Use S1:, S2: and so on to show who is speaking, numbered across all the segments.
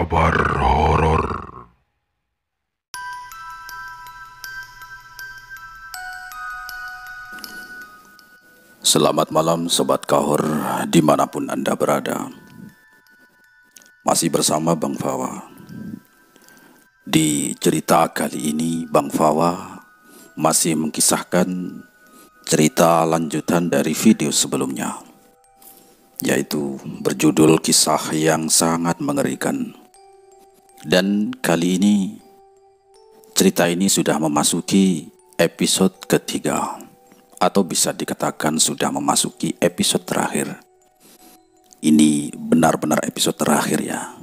S1: Kabar horor.
S2: Selamat malam Sobat Kahor dimanapun Anda berada. Masih bersama Bang Fawa. Di cerita kali ini Bang Fawa masih mengkisahkan cerita lanjutan dari video sebelumnya, yaitu berjudul Kisah yang Sangat Mengerikan. Dan kali ini cerita ini sudah memasuki episode ketiga, atau bisa dikatakan sudah memasuki episode terakhir. Ini benar-benar episode terakhir ya.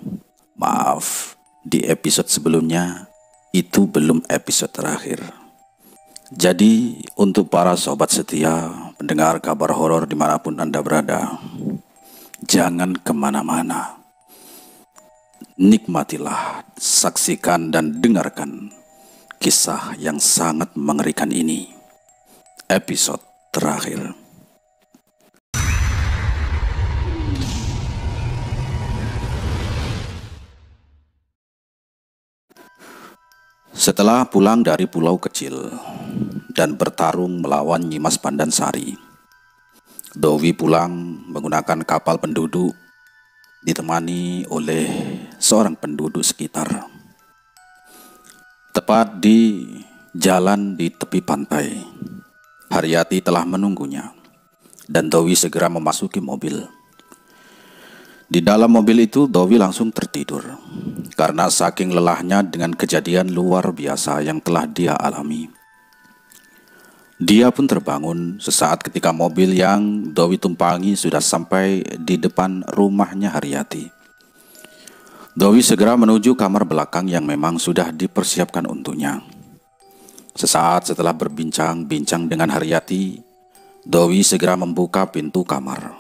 S2: Maaf, di episode sebelumnya itu belum episode terakhir. Jadi untuk para sobat setia pendengar kabar horor dimanapun Anda berada, jangan kemana-mana. Nikmatilah, saksikan dan dengarkan kisah yang sangat mengerikan ini. Episode terakhir. Setelah pulang dari pulau kecil dan bertarung melawan Nyimas Pandansari, Dowi pulang menggunakan kapal penduduk ditemani oleh seorang penduduk sekitar. Tepat di jalan di tepi pantai, Haryati telah menunggunya dan Dowi segera memasuki mobil. Di dalam mobil itu Dowi langsung tertidur karena saking lelahnya dengan kejadian luar biasa yang telah dia alami. Dia pun terbangun sesaat ketika mobil yang Dowi tumpangi sudah sampai di depan rumahnya Haryati. Dowi segera menuju kamar belakang yang memang sudah dipersiapkan untuknya. Sesaat setelah berbincang-bincang dengan Haryati, Dowi segera membuka pintu kamar.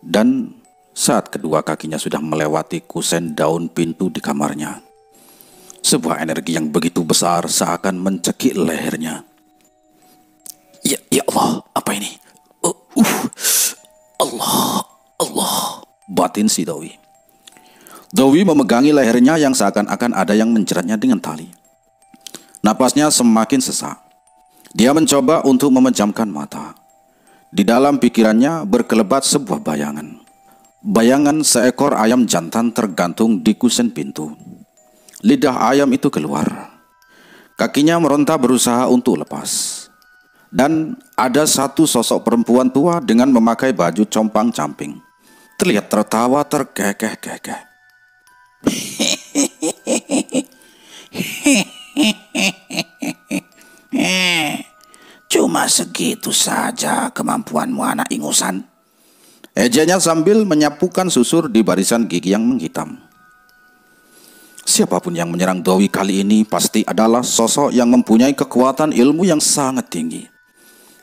S2: Dan saat kedua kakinya sudah melewati kusen daun pintu di kamarnya, sebuah energi yang begitu besar seakan mencekik lehernya. Ya Allah, apa ini? Allah, batin si Dowi. Dowi memegangi lehernya yang seakan-akan ada yang menjeratnya dengan tali. Napasnya semakin sesak. Dia mencoba untuk memejamkan mata. Di dalam pikirannya berkelebat sebuah bayangan. Bayangan seekor ayam jantan tergantung di kusen pintu. Lidah ayam itu keluar. Kakinya meronta berusaha untuk lepas. Dan ada satu sosok perempuan tua dengan memakai baju compang-camping. Terlihat tertawa terkekeh-kekeh. Cuma segitu saja kemampuanmu anak ingusan. Ejanya sambil menyapukan susur di barisan gigi yang menghitam. Siapapun yang menyerang Dowi kali ini pasti adalah sosok yang mempunyai kekuatan ilmu yang sangat tinggi,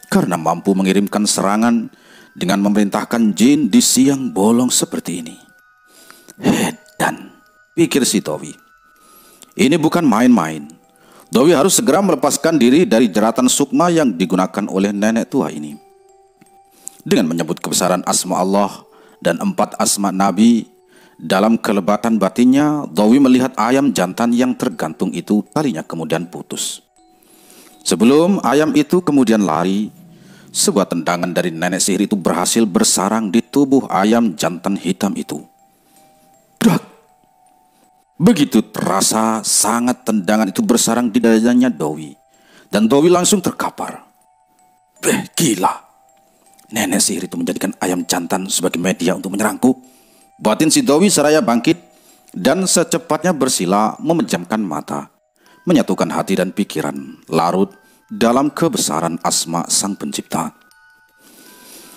S2: karena mampu mengirimkan serangan dengan memerintahkan jin di siang bolong seperti ini. Dan pikir si Dowi, ini bukan main-main. Dowi harus segera melepaskan diri dari jeratan sukma yang digunakan oleh nenek tua ini. Dengan menyebut kebesaran asma Allah dan 4 asma Nabi, dalam kelebatan batinnya, Dowi melihat ayam jantan yang tergantung itu talinya kemudian putus. Sebelum ayam itu kemudian lari, sebuah tendangan dari nenek sihir itu berhasil bersarang di tubuh ayam jantan hitam itu. Brak! Begitu terasa sangat tendangan itu bersarang di dadanya Dowi, dan Dowi langsung terkapar. Gila! Nenek sihir itu menjadikan ayam jantan sebagai media untuk menyerangku. Batin si Dowi seraya bangkit dan secepatnya bersila memejamkan mata, menyatukan hati dan pikiran, larut dalam kebesaran asma Sang Pencipta.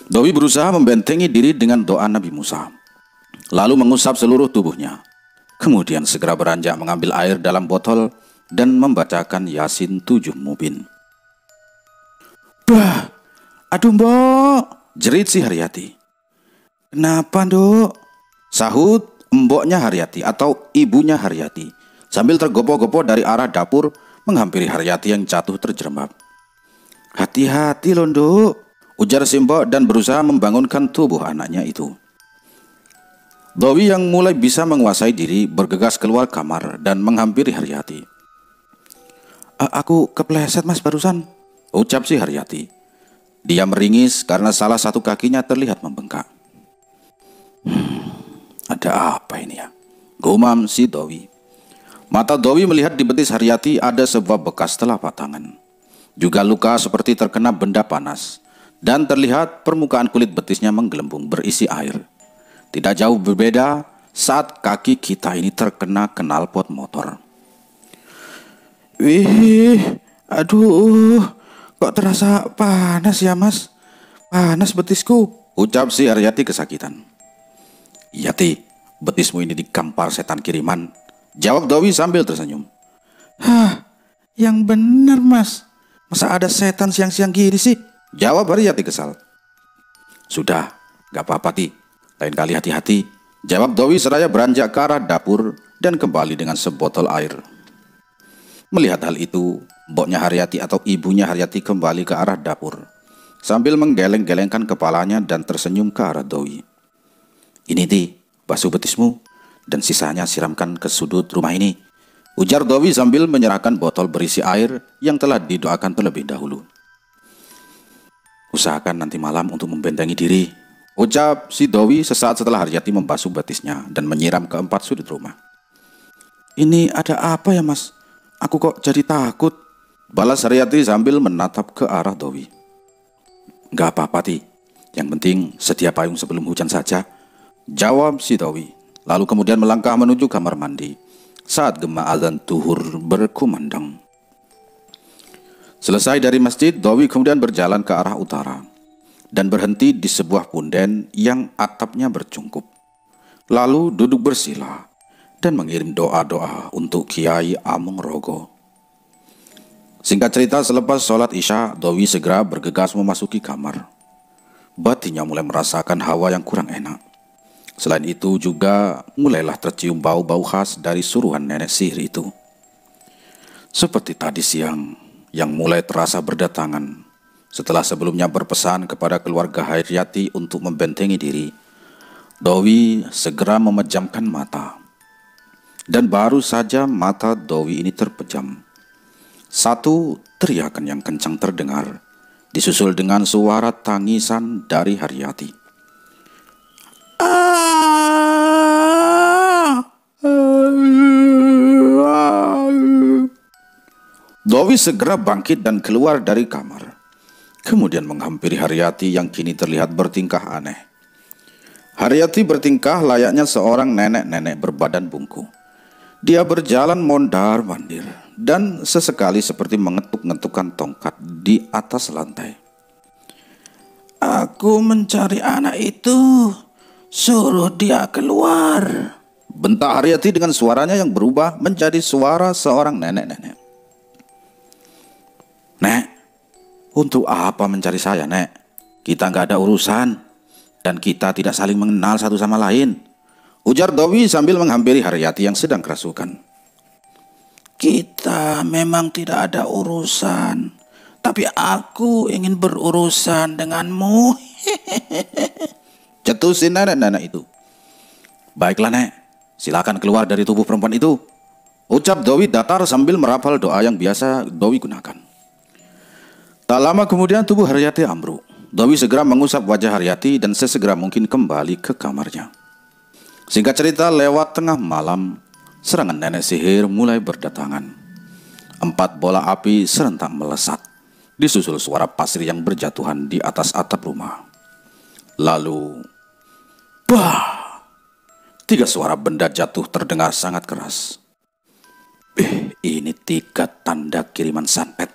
S2: Dowi berusaha membentengi diri dengan doa Nabi Musa, lalu mengusap seluruh tubuhnya. Kemudian segera beranjak mengambil air dalam botol dan membacakan Yasin 7 Mubin. Bah! Aduh mbok, jerit si Haryati. Kenapa nduk? Sahut mboknya Haryati atau ibunya Haryati sambil tergopoh-gopoh dari arah dapur menghampiri Haryati yang jatuh terjerembab. Hati-hati loh nduk, ujar si mbok dan berusaha membangunkan tubuh anaknya itu. Dowi yang mulai bisa menguasai diri bergegas keluar kamar dan menghampiri Haryati. Aku kepleset mas barusan, ucap si Haryati. Dia meringis karena salah satu kakinya terlihat membengkak. Ada apa ini ya? Gumam si Dowi. Mata Dowi melihat di betis Haryati ada sebuah bekas telapak tangan. Juga luka seperti terkena benda panas. Dan terlihat permukaan kulit betisnya menggelembung berisi air. Tidak jauh berbeda saat kaki kita ini terkena knalpot motor. Wih, aduh, kok terasa panas ya mas? Panas betisku, ucap si Haryati kesakitan. Yati, betismu ini digampar setan kiriman, jawab Dowi sambil tersenyum. Hah, yang benar mas, masa ada setan siang-siang gini sih? Jawab Haryati kesal. Sudah, gak apa-apa Ti, lain kali hati-hati, jawab Dowi seraya beranjak ke arah dapur dan kembali dengan sebotol air. Melihat hal itu, mboknya Haryati atau ibunya Haryati kembali ke arah dapur sambil menggeleng-gelengkan kepalanya dan tersenyum ke arah Dowi. Ini Ti, basuh betismu dan sisanya siramkan ke sudut rumah ini, ujar Dowi sambil menyerahkan botol berisi air yang telah didoakan terlebih dahulu. Usahakan nanti malam untuk membentengi diri, ucap si Dowi sesaat setelah Haryati membasuh betisnya dan menyiram ke 4 sudut rumah. Ini ada apa ya mas? Aku kok jadi takut, balas Haryati sambil menatap ke arah Dowi. Gak apa-apa Ti, yang penting sedia payung sebelum hujan saja, jawab si Dowi. Lalu kemudian melangkah menuju kamar mandi saat gema azan zuhur berkumandang. Selesai dari masjid, Dowi kemudian berjalan ke arah utara dan berhenti di sebuah punden yang atapnya bercungkup. Lalu duduk bersila dan mengirim doa-doa untuk Kiai Amung-Rogo. Singkat cerita, selepas sholat Isya, Dowi segera bergegas memasuki kamar. Batinnya mulai merasakan hawa yang kurang enak. Selain itu juga mulailah tercium bau-bau khas dari suruhan nenek sihir itu. Seperti tadi siang, yang mulai terasa berdatangan setelah sebelumnya berpesan kepada keluarga Haryati untuk membentengi diri. Dowi segera memejamkan mata. Dan baru saja mata Dowi ini terpejam, satu teriakan yang kencang terdengar, disusul dengan suara tangisan dari Haryati. Dowi segera bangkit dan keluar dari kamar. Kemudian menghampiri Haryati yang kini terlihat bertingkah aneh. Haryati bertingkah layaknya seorang nenek-nenek berbadan bungku. Dia berjalan mondar-mandir dan sesekali seperti mengetuk-ngetukkan tongkat di atas lantai. Aku mencari anak itu, suruh dia keluar, bentak Haryati dengan suaranya yang berubah menjadi suara seorang nenek-nenek. Nek, untuk apa mencari saya, Nek? Kita nggak ada urusan dan kita tidak saling mengenal satu sama lain, ujar Dowi sambil menghampiri Haryati yang sedang kerasukan. Kita memang tidak ada urusan, tapi aku ingin berurusan denganmu, cetusin nenek-nenek itu. Baiklah Nek, silakan keluar dari tubuh perempuan itu, ucap Dowi datar sambil merapal doa yang biasa Dowi gunakan. Tak lama kemudian tubuh Haryati ambruk. Dowi segera mengusap wajah Haryati dan sesegera mungkin kembali ke kamarnya. Singkat cerita, lewat tengah malam, serangan nenek sihir mulai berdatangan. 4 bola api serentak melesat, disusul suara pasir yang berjatuhan di atas atap rumah. Lalu, bah! 3 suara benda jatuh terdengar sangat keras. Ini 3 tanda kiriman santet,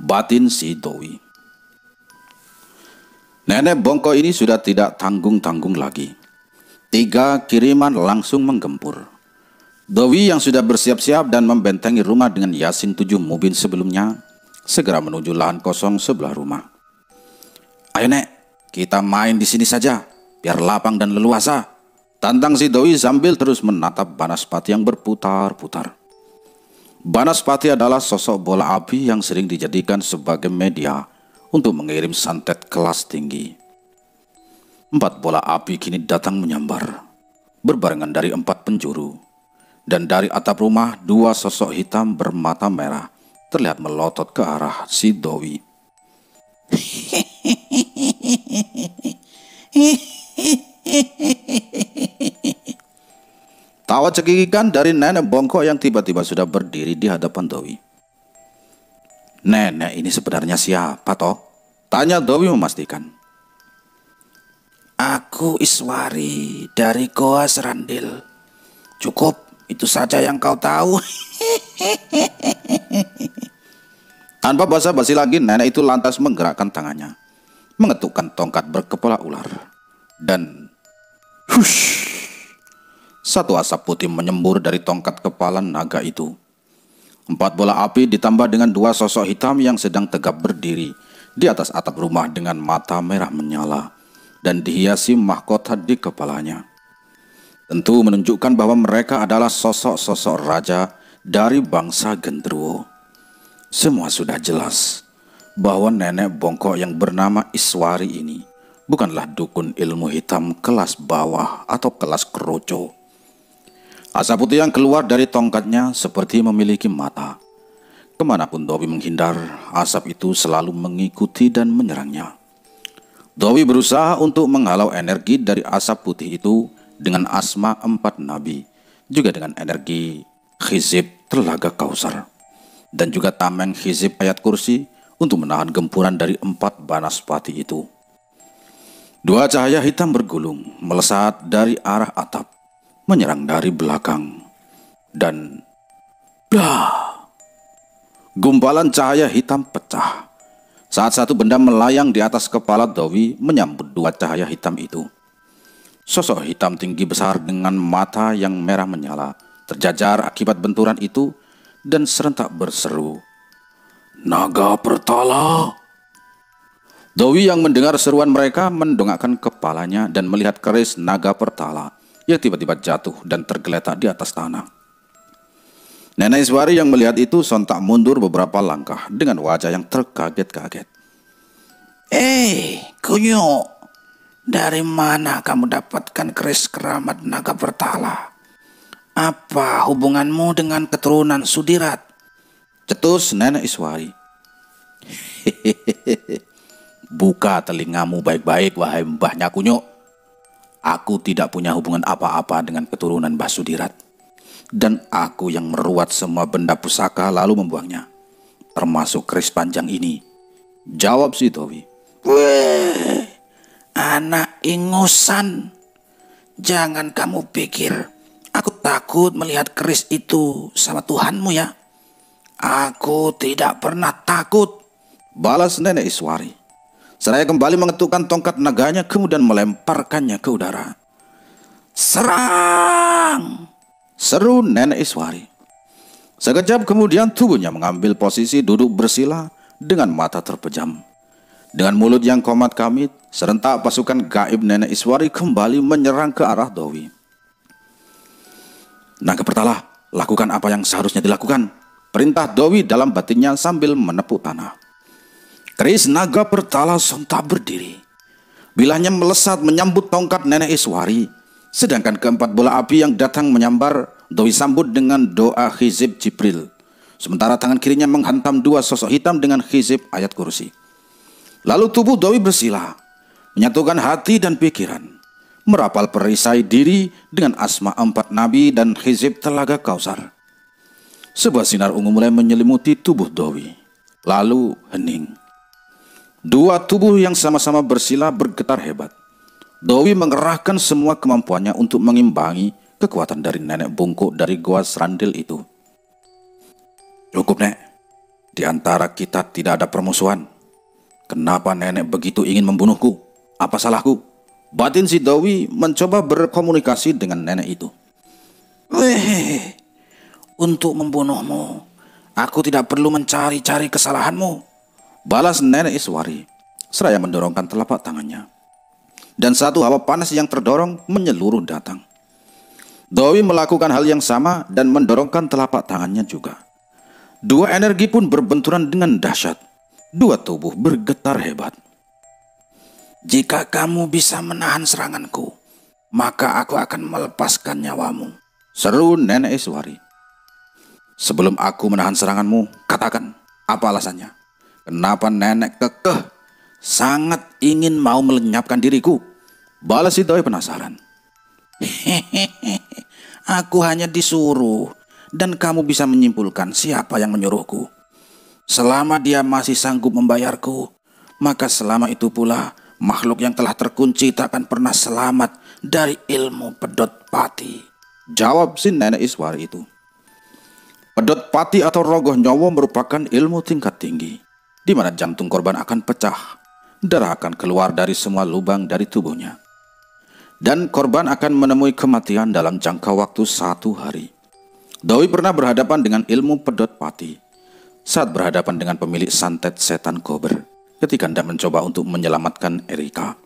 S2: batin si Dowi. Nenek bongko ini sudah tidak tanggung-tanggung lagi. 3 kiriman langsung menggempur. Dowi yang sudah bersiap-siap dan membentengi rumah dengan Yasin 7 Mubin sebelumnya, segera menuju lahan kosong sebelah rumah. Ayo Nek, kita main di sini saja, biar lapang dan leluasa, tantang si Dowi sambil terus menatap Banaspati yang berputar-putar. Banaspati adalah sosok bola api yang sering dijadikan sebagai media untuk mengirim santet kelas tinggi. 4 bola api kini datang menyambar. berbarengan dari 4 penjuru. Dan dari atap rumah 2 sosok hitam bermata merah terlihat melotot ke arah si Dewi. Tawa cekikikan dari nenek bongkok yang tiba-tiba sudah berdiri di hadapan Dewi. "Nenek ini sebenarnya siapa toh?" tanya Dewi memastikan.
S1: "Aku Iswari dari Goa Serandil. Cukup, itu saja yang kau tahu."
S2: Tanpa basa-basi lagi, nenek itu lantas menggerakkan tangannya, mengetukkan tongkat berkepala ular. Dan hush, satu asap putih menyembur dari tongkat kepala naga itu. 4 bola api ditambah dengan 2 sosok hitam yang sedang tegap berdiri di atas atap rumah dengan mata merah menyala dan dihiasi mahkota di kepalanya. Tentu menunjukkan bahwa mereka adalah sosok-sosok raja dari bangsa Genderuwo. Semua sudah jelas bahwa nenek bongkok yang bernama Iswari ini bukanlah dukun ilmu hitam kelas bawah atau kelas keroco. Asap putih yang keluar dari tongkatnya seperti memiliki mata. Kemanapun Dewi menghindar, asap itu selalu mengikuti dan menyerangnya. Dewi berusaha untuk menghalau energi dari asap putih itu dengan asma 4 nabi, juga dengan energi Hizib Telaga Kausar, dan juga tameng Hizib Ayat Kursi untuk menahan gempuran dari 4 banaspati itu. 2 cahaya hitam bergulung, melesat dari arah atap, menyerang dari belakang, dan gumpalan cahaya hitam pecah saat satu benda melayang di atas kepala Dewi menyambut 2 cahaya hitam itu. Sosok hitam tinggi besar dengan mata yang merah menyala terjajar akibat benturan itu dan serentak berseru, "Naga Pertala!" Dewi yang mendengar seruan mereka mendongakkan kepalanya dan melihat keris naga Pertala yang tiba-tiba jatuh dan tergeletak di atas tanah. Nenek Iswari yang melihat itu sontak mundur beberapa langkah dengan wajah yang terkaget-kaget.
S1: Kunyo, dari mana kamu dapatkan keris keramat naga Pertala? Apa hubunganmu dengan keturunan Sudirat?"
S2: cetus nenek Iswari. "Buka telingamu baik-baik, wahai Mbahnya Kunyo. Aku tidak punya hubungan apa-apa dengan keturunan Mbah Sudirat. Dan aku yang meruat semua benda pusaka lalu membuangnya, termasuk keris panjang ini," jawab si Dewi.
S1: "Weh, anak ingusan. Jangan kamu pikir aku takut melihat keris itu sama Tuhanmu ya. Aku tidak pernah takut,"
S2: balas nenek Iswari. Seraya kembali mengetukkan tongkat naganya kemudian melemparkannya ke udara. "Serang!" seru nenek Iswari. Sekejap kemudian tubuhnya mengambil posisi duduk bersila dengan mata terpejam. Dengan mulut yang komat kamit, serentak pasukan gaib nenek Iswari kembali menyerang ke arah Dewi. "Naga Pertala, lakukan apa yang seharusnya dilakukan," perintah Dewi dalam batinnya sambil menepuk tanah. Keris naga Pertala sontak berdiri. Bilahnya melesat menyambut tongkat nenek Iswari. Sedangkan ke-4 bola api yang datang menyambar, Dewi sambut dengan doa Hizib Jibril. Sementara tangan kirinya menghantam 2 sosok hitam dengan Hizib Ayat Kursi. Lalu tubuh Dewi bersila, menyatukan hati dan pikiran, merapal perisai diri dengan asma 4 nabi dan Hizib Telaga Kausar. Sebuah sinar ungu mulai menyelimuti tubuh Dewi. Lalu hening. 2 tubuh yang sama-sama bersila bergetar hebat. Dewi mengerahkan semua kemampuannya untuk mengimbangi kekuatan dari nenek bungkuk dari Goa Serandil itu. "Cukup, Nek. Di antara kita tidak ada permusuhan. Kenapa nenek begitu ingin membunuhku? Apa salahku?" batin si Dewi mencoba berkomunikasi dengan nenek itu.
S1: "Weh, untuk membunuhmu, aku tidak perlu mencari-cari kesalahanmu,"
S2: balas nenek Iswari, seraya mendorongkan telapak tangannya. Dan satu hawa panas yang terdorong menyeluruh datang. Dewi melakukan hal yang sama dan mendorongkan telapak tangannya juga. 2 energi pun berbenturan dengan dahsyat. 2 tubuh bergetar hebat.
S1: "Jika kamu bisa menahan seranganku, maka aku akan melepaskan nyawamu.
S2: Seru Nenek Iswari. Sebelum aku menahan seranganmu, katakan, apa alasannya? Kenapa nenek kekeh sangat ingin mau melenyapkan diriku? Balas si Doi penasaran.
S1: Hehehe, aku hanya disuruh dan kamu bisa menyimpulkan siapa yang menyuruhku. Selama dia masih sanggup membayarku, maka selama itu pula makhluk yang telah terkunci tak akan pernah selamat dari ilmu pedot pati.
S2: Jawab si Nenek Iswari itu. Pedot pati atau rogoh nyawa merupakan ilmu tingkat tinggi, di mana jantung korban akan pecah, darah akan keluar dari semua lubang dari tubuhnya, dan korban akan menemui kematian dalam jangka waktu 1 hari. Doi pernah berhadapan dengan ilmu pedot pati saat berhadapan dengan pemilik santet setan kober ketika hendak mencoba untuk menyelamatkan Erika.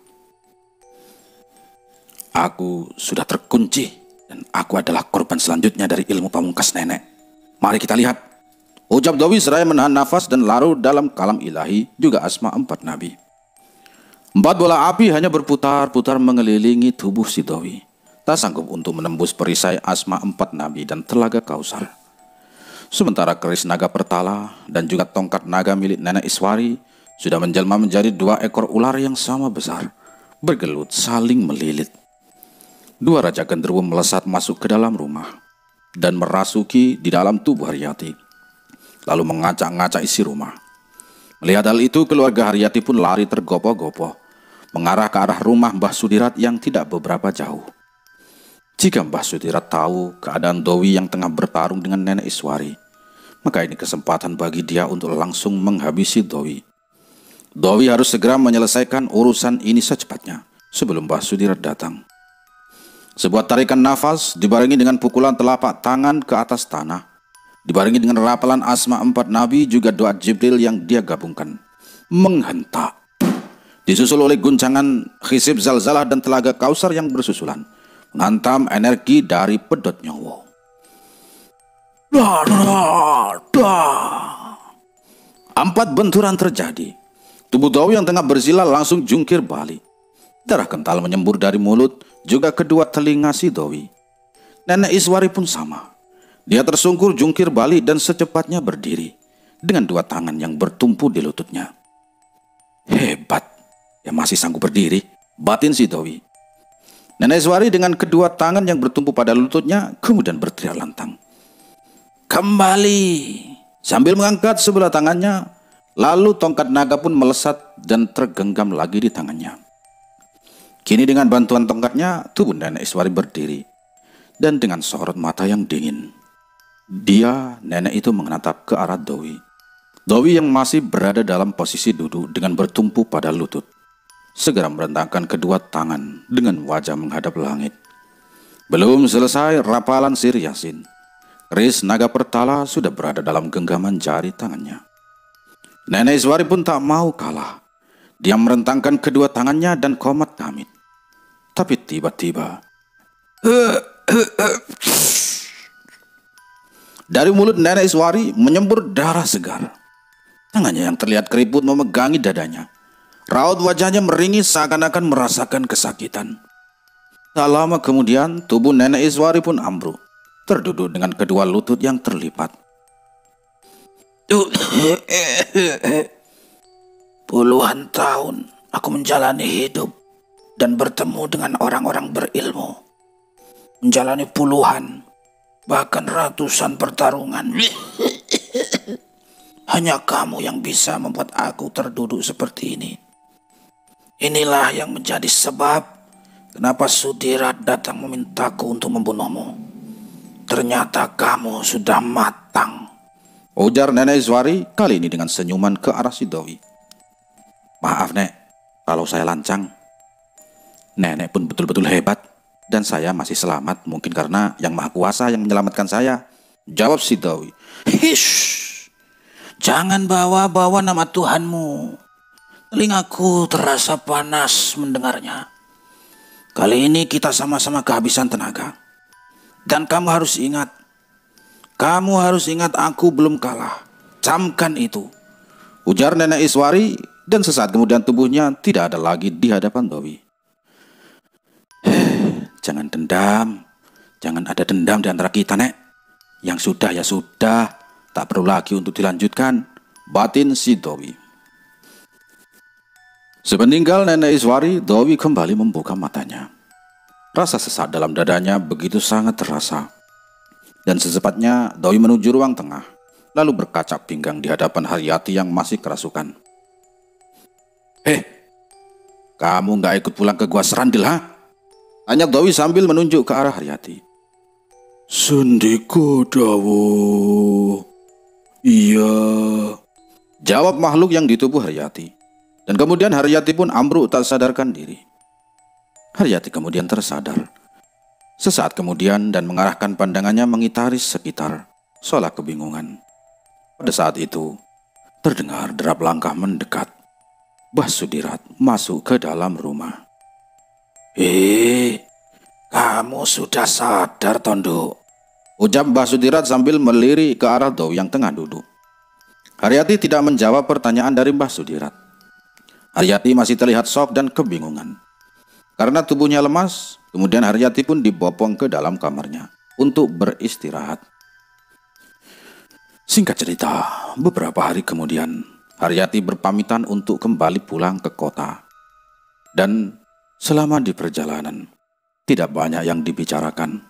S2: Aku sudah terkunci dan aku adalah korban selanjutnya dari ilmu pamungkas nenek. Mari kita lihat, ucap Doi seraya menahan nafas dan larut dalam kalam ilahi juga asma 4 nabi. 4 bola api hanya berputar-putar mengelilingi tubuh si Doi, tak sanggup untuk menembus perisai asma 4 nabi dan telaga Kausar. Sementara keris naga Pertala dan juga tongkat naga milik Nenek Iswari sudah menjelma menjadi 2 ekor ular yang sama besar, bergelut saling melilit. 2 Raja Genderuwo melesat masuk ke dalam rumah dan merasuki di dalam tubuh Haryati, lalu mengacak-ngacak isi rumah. Melihat hal itu, keluarga Haryati pun lari tergopoh-gopoh mengarah ke arah rumah Mbah Sudirat yang tidak beberapa jauh. Jika Mbah Sudirat tahu keadaan Doi yang tengah bertarung dengan Nenek Iswari, maka ini kesempatan bagi dia untuk langsung menghabisi Doi. Doi harus segera menyelesaikan urusan ini secepatnya sebelum Mbah Sudirat datang. Sebuah tarikan nafas dibarengi dengan pukulan telapak tangan ke atas tanah, dibarengi dengan rapalan asma 4 nabi juga doa Jibril yang dia gabungkan, menghentak. Disusul oleh guncangan Khisib Zalzalah dan telaga Kausar yang bersusulan, menghantam energi dari pedot nyawa. Empat benturan terjadi. Tubuh Doi yang tengah bersila langsung jungkir balik. Darah kental menyembur dari mulut, juga kedua telinga si Doi. Nenek Iswari pun sama. Dia tersungkur jungkir balik dan secepatnya berdiri dengan 2 tangan yang bertumpu di lututnya. Hebat, ya masih sanggup berdiri, batin si Doi. Nenek Iswari dengan kedua tangan yang bertumpu pada lututnya kemudian berteriak lantang, "Kembali!" Sambil mengangkat sebelah tangannya, lalu tongkat naga pun melesat dan tergenggam lagi di tangannya. Kini dengan bantuan tongkatnya, tubuh Nenek Iswari berdiri, dan dengan sorot mata yang dingin, nenek itu menatap ke arah Doi. Doi yang masih berada dalam posisi duduk dengan bertumpu pada lutut, segera merentangkan kedua tangan dengan wajah menghadap langit. Belum selesai rapalan Sir Yasin, keris naga Pertala sudah berada dalam genggaman jari tangannya. Nenek Iswari pun tak mau kalah. Dia merentangkan kedua tangannya dan komat kamit. Tapi tiba-tiba dari mulut Nenek Iswari menyembur darah segar. Tangannya yang terlihat keriput memegangi dadanya. Raut wajahnya meringis seakan-akan merasakan kesakitan. Tak lama kemudian tubuh Nenek Iswari pun ambruk, terduduk dengan kedua lutut yang terlipat.
S1: Puluhan tahun aku menjalani hidup dan bertemu dengan orang-orang berilmu. Menjalani puluhan, bahkan ratusan pertarungan. Hanya kamu yang bisa membuat aku terduduk seperti ini. Inilah yang menjadi sebab kenapa Sudirat datang memintaku untuk membunuhmu. Ternyata kamu sudah matang,
S2: ujar Nenek Iswari kali ini dengan senyuman ke arah si Doi. Maaf Nek, kalau saya lancang. Nenek pun betul-betul hebat dan saya masih selamat mungkin karena Yang Maha Kuasa yang menyelamatkan saya, jawab si Doi.
S1: Hish, jangan bawa-bawa nama Tuhanmu. Telingaku terasa panas mendengarnya. Kali ini kita sama-sama kehabisan tenaga. Dan kamu harus ingat aku belum kalah. Camkan itu,
S2: ujar Nenek Iswari, dan sesaat kemudian tubuhnya tidak ada lagi di hadapan Doi. Jangan dendam. Jangan ada dendam di antara kita, Nek. Yang sudah ya sudah, tak perlu lagi untuk dilanjutkan, batin si Dowi. Sepeninggal Nenek Iswari, Dowi kembali membuka matanya. Rasa sesak dalam dadanya begitu sangat terasa. Dan secepatnya Dowi menuju ruang tengah, lalu berkacak pinggang di hadapan Haryati yang masih kerasukan. Kamu gak ikut pulang ke Gua Serandil, ha? Tanya Dowi sambil menunjuk ke arah Haryati. Sendiko Dawo. Iya, jawab makhluk yang di tubuh Haryati. Dan kemudian Haryati pun ambruk tak sadarkan diri. Haryati kemudian tersadar. Sesaat kemudian dan mengarahkan pandangannya mengitari sekitar, seolah kebingungan. Pada saat itu, terdengar derap langkah mendekat. Mbah Sudirat masuk ke dalam rumah. Kamu sudah sadar, Tondo? Ucap Mbah Sudirat sambil melirik ke arah Dowi yang tengah duduk. Haryati tidak menjawab pertanyaan dari Mbah Sudirat. Haryati masih terlihat shock dan kebingungan. Karena tubuhnya lemas, kemudian Haryati pun dibopong ke dalam kamarnya untuk beristirahat. Singkat cerita, beberapa hari kemudian, Haryati berpamitan untuk kembali pulang ke kota. Dan selama di perjalanan, tidak banyak yang dibicarakan.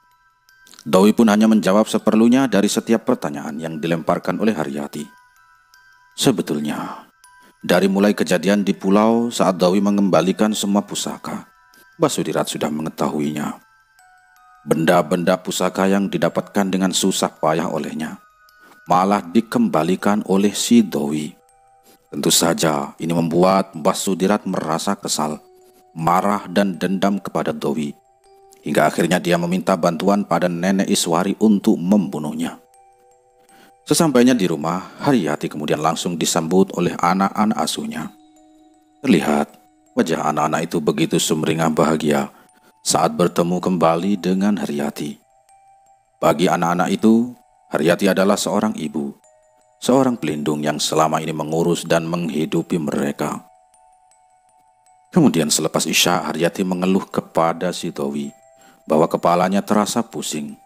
S2: Dowi pun hanya menjawab seperlunya dari setiap pertanyaan yang dilemparkan oleh Haryati. Sebetulnya, dari mulai kejadian di pulau saat Dowi mengembalikan semua pusaka, Mbah Sudirat sudah mengetahuinya. Benda-benda pusaka yang didapatkan dengan susah payah olehnya malah dikembalikan oleh si Dowi. Tentu saja ini membuat Mbah Sudirat merasa kesal, marah dan dendam kepada Dowi. Hingga akhirnya dia meminta bantuan pada Nenek Iswari untuk membunuhnya. Sesampainya di rumah, Haryati kemudian langsung disambut oleh anak-anak asuhnya. Terlihat wajah anak-anak itu begitu sumringah bahagia saat bertemu kembali dengan Haryati. Bagi anak-anak itu, Haryati adalah seorang ibu, seorang pelindung yang selama ini mengurus dan menghidupi mereka. Kemudian selepas Isya, Haryati mengeluh kepada si Dowi bahwa kepalanya terasa pusing,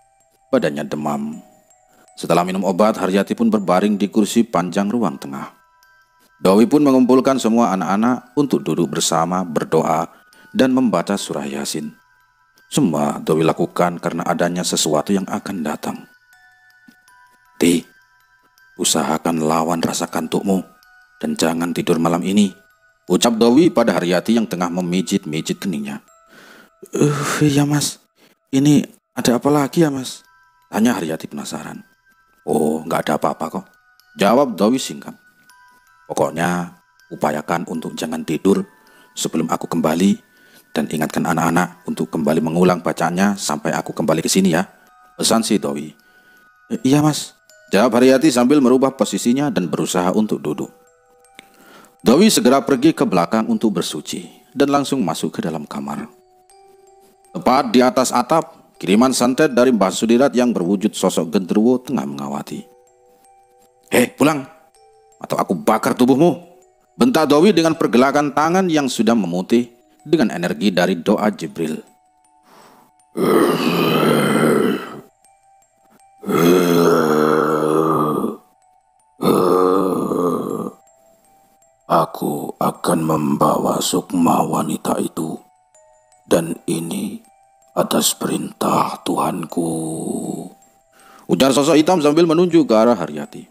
S2: badannya demam. Setelah minum obat, Haryati pun berbaring di kursi panjang ruang tengah. Dowi pun mengumpulkan semua anak-anak untuk duduk bersama, berdoa, dan membaca surah Yasin. Semua Dowi lakukan karena adanya sesuatu yang akan datang. Usahakan lawan rasa kantukmu, dan jangan tidur malam ini, ucap Dowi pada Haryati yang tengah memijit-mijit keningnya. Iya mas, ini ada apa lagi ya mas? Tanya Haryati penasaran. Oh, nggak ada apa-apa kok, jawab Dowi singkat. Pokoknya upayakan untuk jangan tidur sebelum aku kembali, dan ingatkan anak-anak untuk kembali mengulang bacaannya sampai aku kembali ke sini ya, pesan si Dowi. Iya mas, jawab Haryati sambil merubah posisinya dan berusaha untuk duduk. Dowi segera pergi ke belakang untuk bersuci dan langsung masuk ke dalam kamar. Tepat di atas atap, kiriman santet dari Mbah Sudirat yang berwujud sosok genderuwo tengah mengawati. Pulang, atau aku bakar tubuhmu, bentak Dowi dengan pergelakan tangan yang sudah memutih dengan energi dari doa Jibril. Aku akan membawa sukma wanita itu, dan ini atas perintah Tuhanku, ujar sosok hitam sambil menunjuk ke arah Haryati.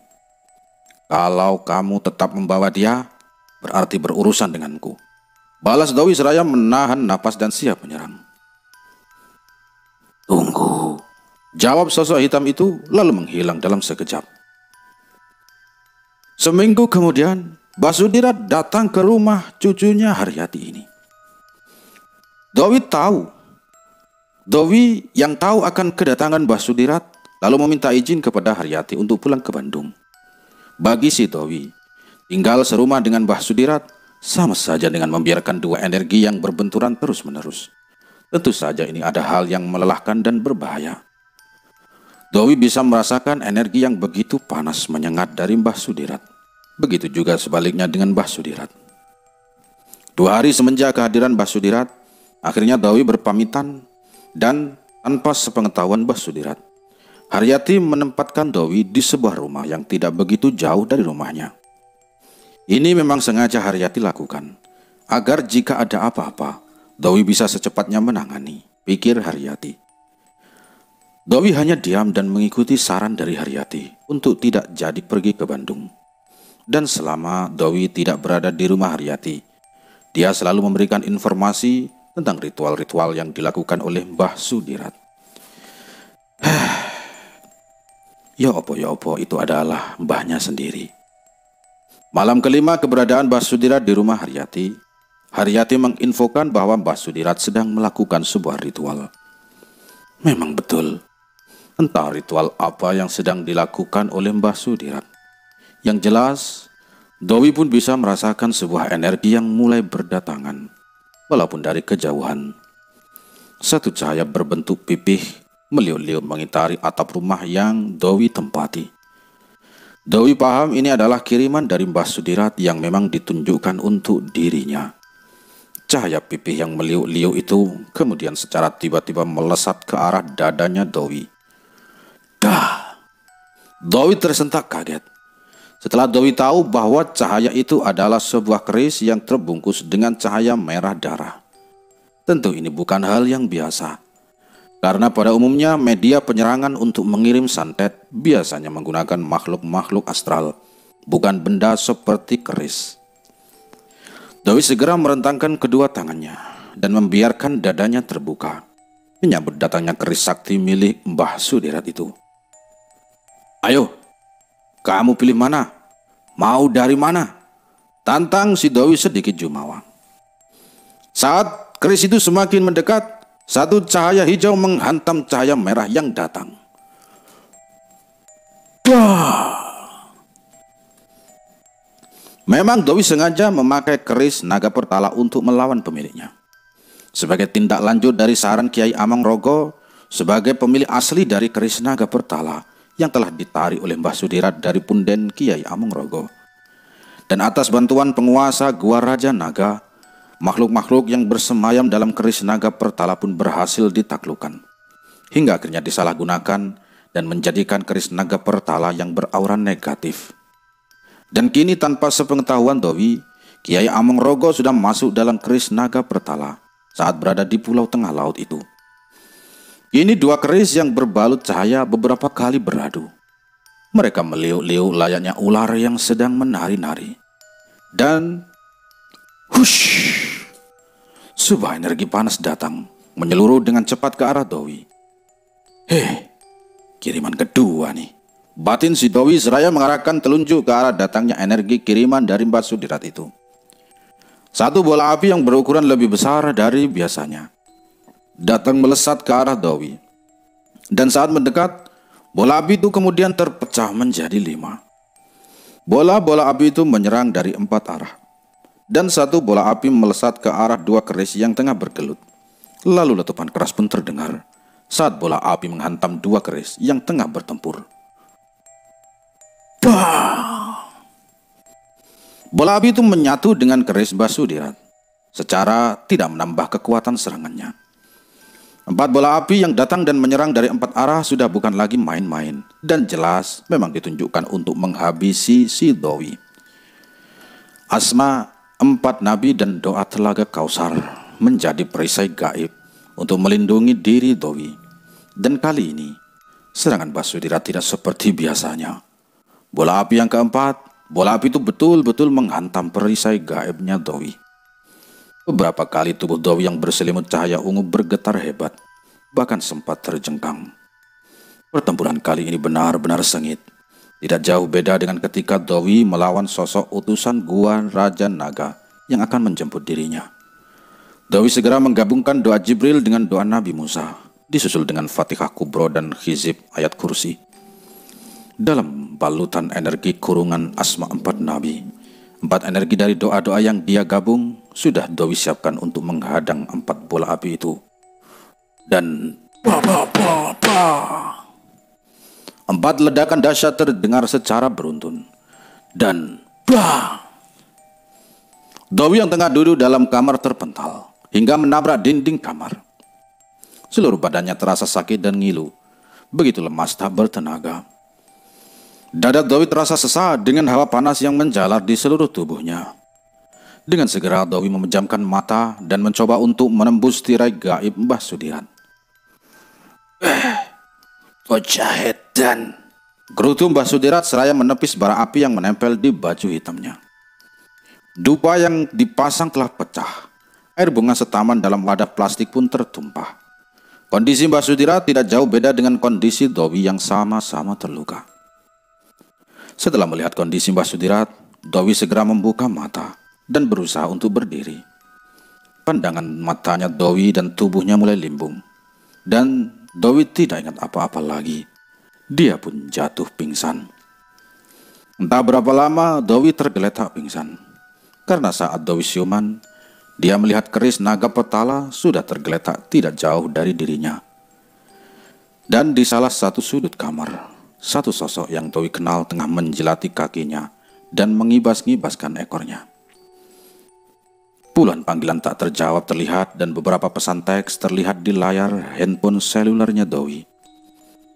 S2: Kalau kamu tetap membawa dia, berarti berurusan denganku, balas Dowi seraya menahan napas dan siap menyerang. Tunggu, jawab sosok hitam itu lalu menghilang dalam sekejap. Seminggu kemudian, Mbah Sudirat datang ke rumah cucunya Haryati ini. Dowi yang tahu akan kedatangan Mbah Sudirat lalu meminta izin kepada Haryati untuk pulang ke Bandung. Bagi si Dowi, tinggal serumah dengan Mbah Sudirat sama saja dengan membiarkan dua energi yang berbenturan terus-menerus. Tentu saja ini ada hal yang melelahkan dan berbahaya. Dowi bisa merasakan energi yang begitu panas menyengat dari Mbah Sudirat. Begitu juga sebaliknya dengan Mbah Sudirat. 2 hari semenjak kehadiran Mbah Sudirat, akhirnya Dowi berpamitan Dan tanpa sepengetahuan Mbah Sudirat, Haryati menempatkan Dowi di sebuah rumah yang tidak begitu jauh dari rumahnya. Ini memang sengaja Haryati lakukan, agar jika ada apa-apa, Dowi bisa secepatnya menangani, pikir Haryati. Dowi hanya diam dan mengikuti saran dari Haryati untuk tidak jadi pergi ke Bandung. Dan selama Dowi tidak berada di rumah Haryati, dia selalu memberikan informasi tentang ritual-ritual yang dilakukan oleh Mbah Sudirat. Ya opo itu adalah mbahnya sendiri. Malam kelima keberadaan Mbah Sudirat di rumah Haryati, Haryati menginfokan bahwa Mbah Sudirat sedang melakukan sebuah ritual. Memang betul, entah ritual apa yang sedang dilakukan oleh Mbah Sudirat. Yang jelas, Dowi pun bisa merasakan sebuah energi yang mulai berdatangan, walaupun dari kejauhan. Satu cahaya berbentuk pipih meliuk-liuk mengitari atap rumah yang Dowi tempati. Dowi paham ini adalah kiriman dari Mbah Sudirat yang memang ditunjukkan untuk dirinya. Cahaya pipih yang meliuk-liuk itu kemudian secara tiba-tiba melesat ke arah dadanya Dowi. Dah! Dowi tersentak kaget. Setelah Dowi tahu bahwa cahaya itu adalah sebuah keris yang terbungkus dengan cahaya merah darah. Tentu ini bukan hal yang biasa. Karena pada umumnya media penyerangan untuk mengirim santet biasanya menggunakan makhluk-makhluk astral, bukan benda seperti keris. Dowi segera merentangkan kedua tangannya dan membiarkan dadanya terbuka, menyambut datangnya keris sakti milik Mbah Sudirat itu. Ayo, kamu pilih mana? Mau dari mana? Tantang si Dowi sedikit jumawa. Saat keris itu semakin mendekat, satu cahaya hijau menghantam cahaya merah yang datang. Memang Dowi sengaja memakai keris naga pertala untuk melawan pemiliknya. Sebagai tindak lanjut dari saran Kiai Amangrogo sebagai pemilik asli dari keris naga pertala yang telah ditarik oleh Mbah Sudirat dari punden Kiai Amangrogo. Dan atas bantuan penguasa Gua Raja Naga, makhluk-makhluk yang bersemayam dalam keris naga pertala pun berhasil ditaklukkan, hingga akhirnya disalahgunakan dan menjadikan keris naga pertala yang beraura negatif. Dan kini tanpa sepengetahuan Dowi, Kiai Amangrogo sudah masuk dalam keris naga pertala saat berada di pulau tengah laut itu. Ini dua keris yang berbalut cahaya beberapa kali beradu. Mereka meliuk-liuk layaknya ular yang sedang menari-nari. Dan hush! Sebuah energi panas datang, menyeluruh dengan cepat ke arah Dowi. Kiriman kedua nih. Batin si Dowi seraya mengarahkan telunjuk ke arah datangnya energi kiriman dari Mbah Sudirat itu. Satu bola api yang berukuran lebih besar dari biasanya datang melesat ke arah Dowi. Dan saat mendekat, bola api itu kemudian terpecah menjadi 5. Bola-bola api itu menyerang dari 4 arah. Dan satu bola api melesat ke arah dua keris yang tengah bergelut. Lalu letupan keras pun terdengar saat bola api menghantam dua keris yang tengah bertempur. Bah! Bola api itu menyatu dengan keris Mbah Sudirat secara tidak menambah kekuatan serangannya. 4 bola api yang datang dan menyerang dari 4 arah sudah bukan lagi main-main dan jelas memang ditunjukkan untuk menghabisi si Dowi. Asma 4 nabi dan doa telaga Kausar menjadi perisai gaib untuk melindungi diri Dowi. Dan kali ini serangan Mbah Sudirat tidak seperti biasanya. Bola api yang keempat, bola api itu betul-betul menghantam perisai gaibnya Dowi. Beberapa kali tubuh Dowi yang berselimut cahaya ungu bergetar hebat, bahkan sempat terjengkang. Pertempuran kali ini benar-benar sengit. Tidak jauh beda dengan ketika Dowi melawan sosok utusan Gua Raja Naga yang akan menjemput dirinya. Dowi segera menggabungkan doa Jibril dengan doa Nabi Musa, disusul dengan Fatihah Kubro dan Hizib ayat kursi. Dalam balutan energi kurungan asma 4 nabi, 4 energi dari doa-doa yang dia gabung sudah Dowi siapkan untuk menghadang 4 bola api itu. Dan 4 ledakan dahsyat terdengar secara beruntun. Dan Dowi yang tengah duduk dalam kamar terpental hingga menabrak dinding kamar. Seluruh badannya terasa sakit dan ngilu, begitu lemas tak bertenaga. Dada Dewi terasa sesak dengan hawa panas yang menjalar di seluruh tubuhnya. Dengan segera Dewi memejamkan mata dan mencoba untuk menembus tirai gaib Mbah Sudirat.
S1: Bocah edan,
S2: Gerutu Mbah Sudirat seraya menepis bara api yang menempel di baju hitamnya. Dupa yang dipasang telah pecah. Air bunga setaman dalam wadah plastik pun tertumpah. Kondisi Mbah Sudirat tidak jauh beda dengan kondisi Dewi yang sama-sama terluka. Setelah melihat kondisi Mbah Sudirat, Dewi segera membuka mata dan berusaha untuk berdiri. Pandangan matanya Dewi dan tubuhnya mulai limbung. Dan Dewi tidak ingat apa-apa lagi. Dia pun jatuh pingsan. Entah berapa lama Dewi tergeletak pingsan. Karena saat Dewi siuman, dia melihat keris naga petala sudah tergeletak tidak jauh dari dirinya. Dan di salah satu sudut kamar, satu sosok yang Dewi kenal tengah menjilati kakinya dan mengibas-ngibaskan ekornya. Puluhan panggilan tak terjawab terlihat dan beberapa pesan teks terlihat di layar handphone selulernya Dewi.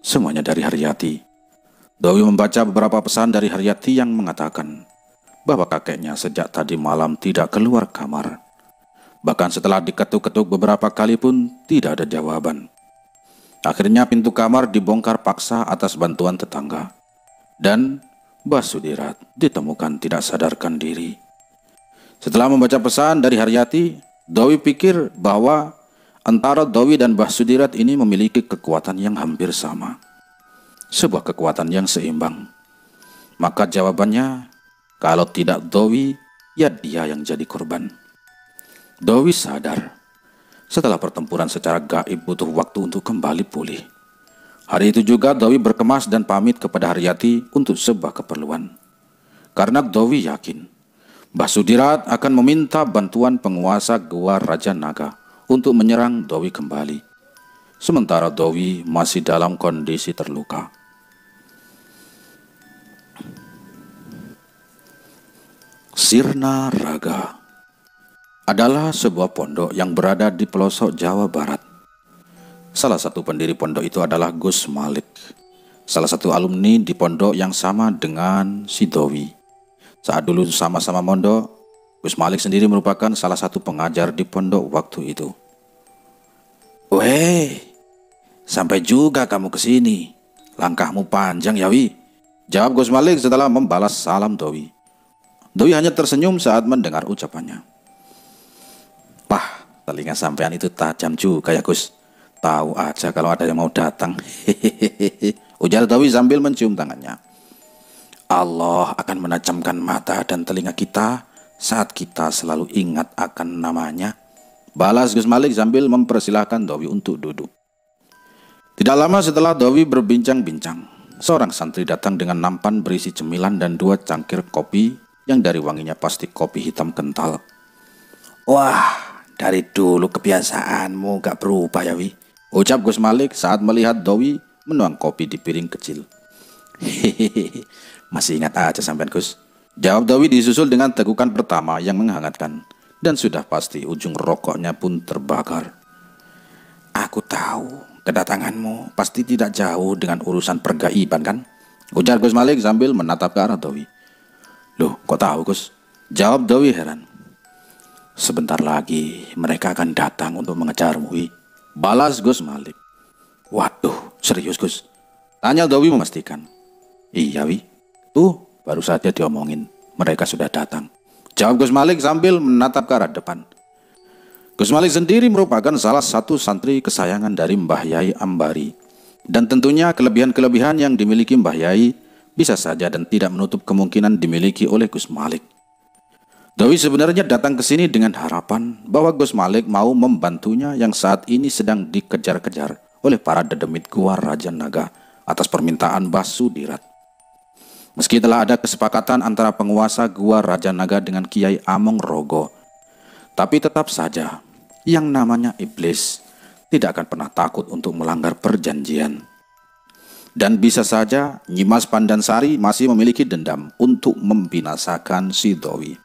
S2: Semuanya dari Haryati. Dewi membaca beberapa pesan dari Haryati yang mengatakan bahwa kakeknya sejak tadi malam tidak keluar kamar. Bahkan setelah diketuk-ketuk beberapa kali pun tidak ada jawaban. Akhirnya pintu kamar dibongkar paksa atas bantuan tetangga. Dan Mbah Sudirat ditemukan tidak sadarkan diri. Setelah membaca pesan dari Haryati, Dewi pikir bahwa antara Dewi dan Mbah Sudirat ini memiliki kekuatan yang hampir sama. Sebuah kekuatan yang seimbang. Maka jawabannya, kalau tidak Dewi, ya dia yang jadi korban. Dewi sadar, setelah pertempuran secara gaib butuh waktu untuk kembali pulih. Hari itu juga Dewi berkemas dan pamit kepada Haryati untuk sebuah keperluan. Karena Dewi yakin, Mbah Sudirat akan meminta bantuan penguasa Gua Raja Naga untuk menyerang Dewi kembali. Sementara Dewi masih dalam kondisi terluka. Sirna Raga adalah sebuah pondok yang berada di pelosok Jawa Barat. Salah satu pendiri pondok itu adalah Gus Malik, salah satu alumni di pondok yang sama dengan si Dewi. Saat dulu sama-sama mondok, Gus Malik sendiri merupakan salah satu pengajar di pondok waktu itu.
S1: Weh, sampai juga kamu ke sini. Langkahmu panjang ya, Wi.
S2: Jawab Gus Malik setelah membalas salam Dewi. Dewi hanya tersenyum saat mendengar ucapannya. Pah, telinga sampean itu tajam juga ya Gus. Tahu aja kalau ada yang mau datang. Hehehe. Ujar Dewi sambil mencium tangannya.
S1: Allah akan menajamkan mata dan telinga kita saat kita selalu ingat akan namanya.
S2: Balas Gus Malik sambil mempersilahkan Dewi untuk duduk. Tidak lama setelah Dewi berbincang-bincang, seorang santri datang dengan nampan berisi cemilan dan 2 cangkir kopi yang dari wanginya pasti kopi hitam kental.
S1: Wah, dari dulu kebiasaanmu gak berubah ya, Wi.
S2: Ucap Gus Malik saat melihat Dewi menuang kopi di piring kecil.
S1: Hehehe, masih ingat aja sampean Gus.
S2: Jawab Dewi disusul dengan tegukan pertama yang menghangatkan. Dan sudah pasti ujung rokoknya pun terbakar.
S1: Aku tahu kedatanganmu pasti tidak jauh dengan urusan pergaiban kan?
S2: Ujar Gus Malik sambil menatap ke arah Dewi. Loh, kok tahu Gus? Jawab Dewi heran.
S1: Sebentar lagi mereka akan datang untuk mengejarmu, Wi.
S2: Balas Gus Malik.
S1: Waduh, serius Gus?
S2: Tanya Dewi memastikan.
S1: Iya, Wi. Tuh, baru saja diomongin. Mereka sudah datang.
S2: Jawab Gus Malik sambil menatap ke arah depan. Gus Malik sendiri merupakan salah satu santri kesayangan dari Mbah Yai Ambari. Dan tentunya kelebihan-kelebihan yang dimiliki Mbah Yai bisa saja dan tidak menutup kemungkinan dimiliki oleh Gus Malik. Dewi sebenarnya datang ke sini dengan harapan bahwa Gus Malik mau membantunya yang saat ini sedang dikejar-kejar oleh para dedemit Gua Raja Naga atas permintaan Mbah Sudirat. Meski telah ada kesepakatan antara penguasa Gua Raja Naga dengan Kiai Among Rogo, tapi tetap saja yang namanya iblis tidak akan pernah takut untuk melanggar perjanjian. Dan bisa saja Nyimas Pandansari masih memiliki dendam untuk membinasakan si Dewi.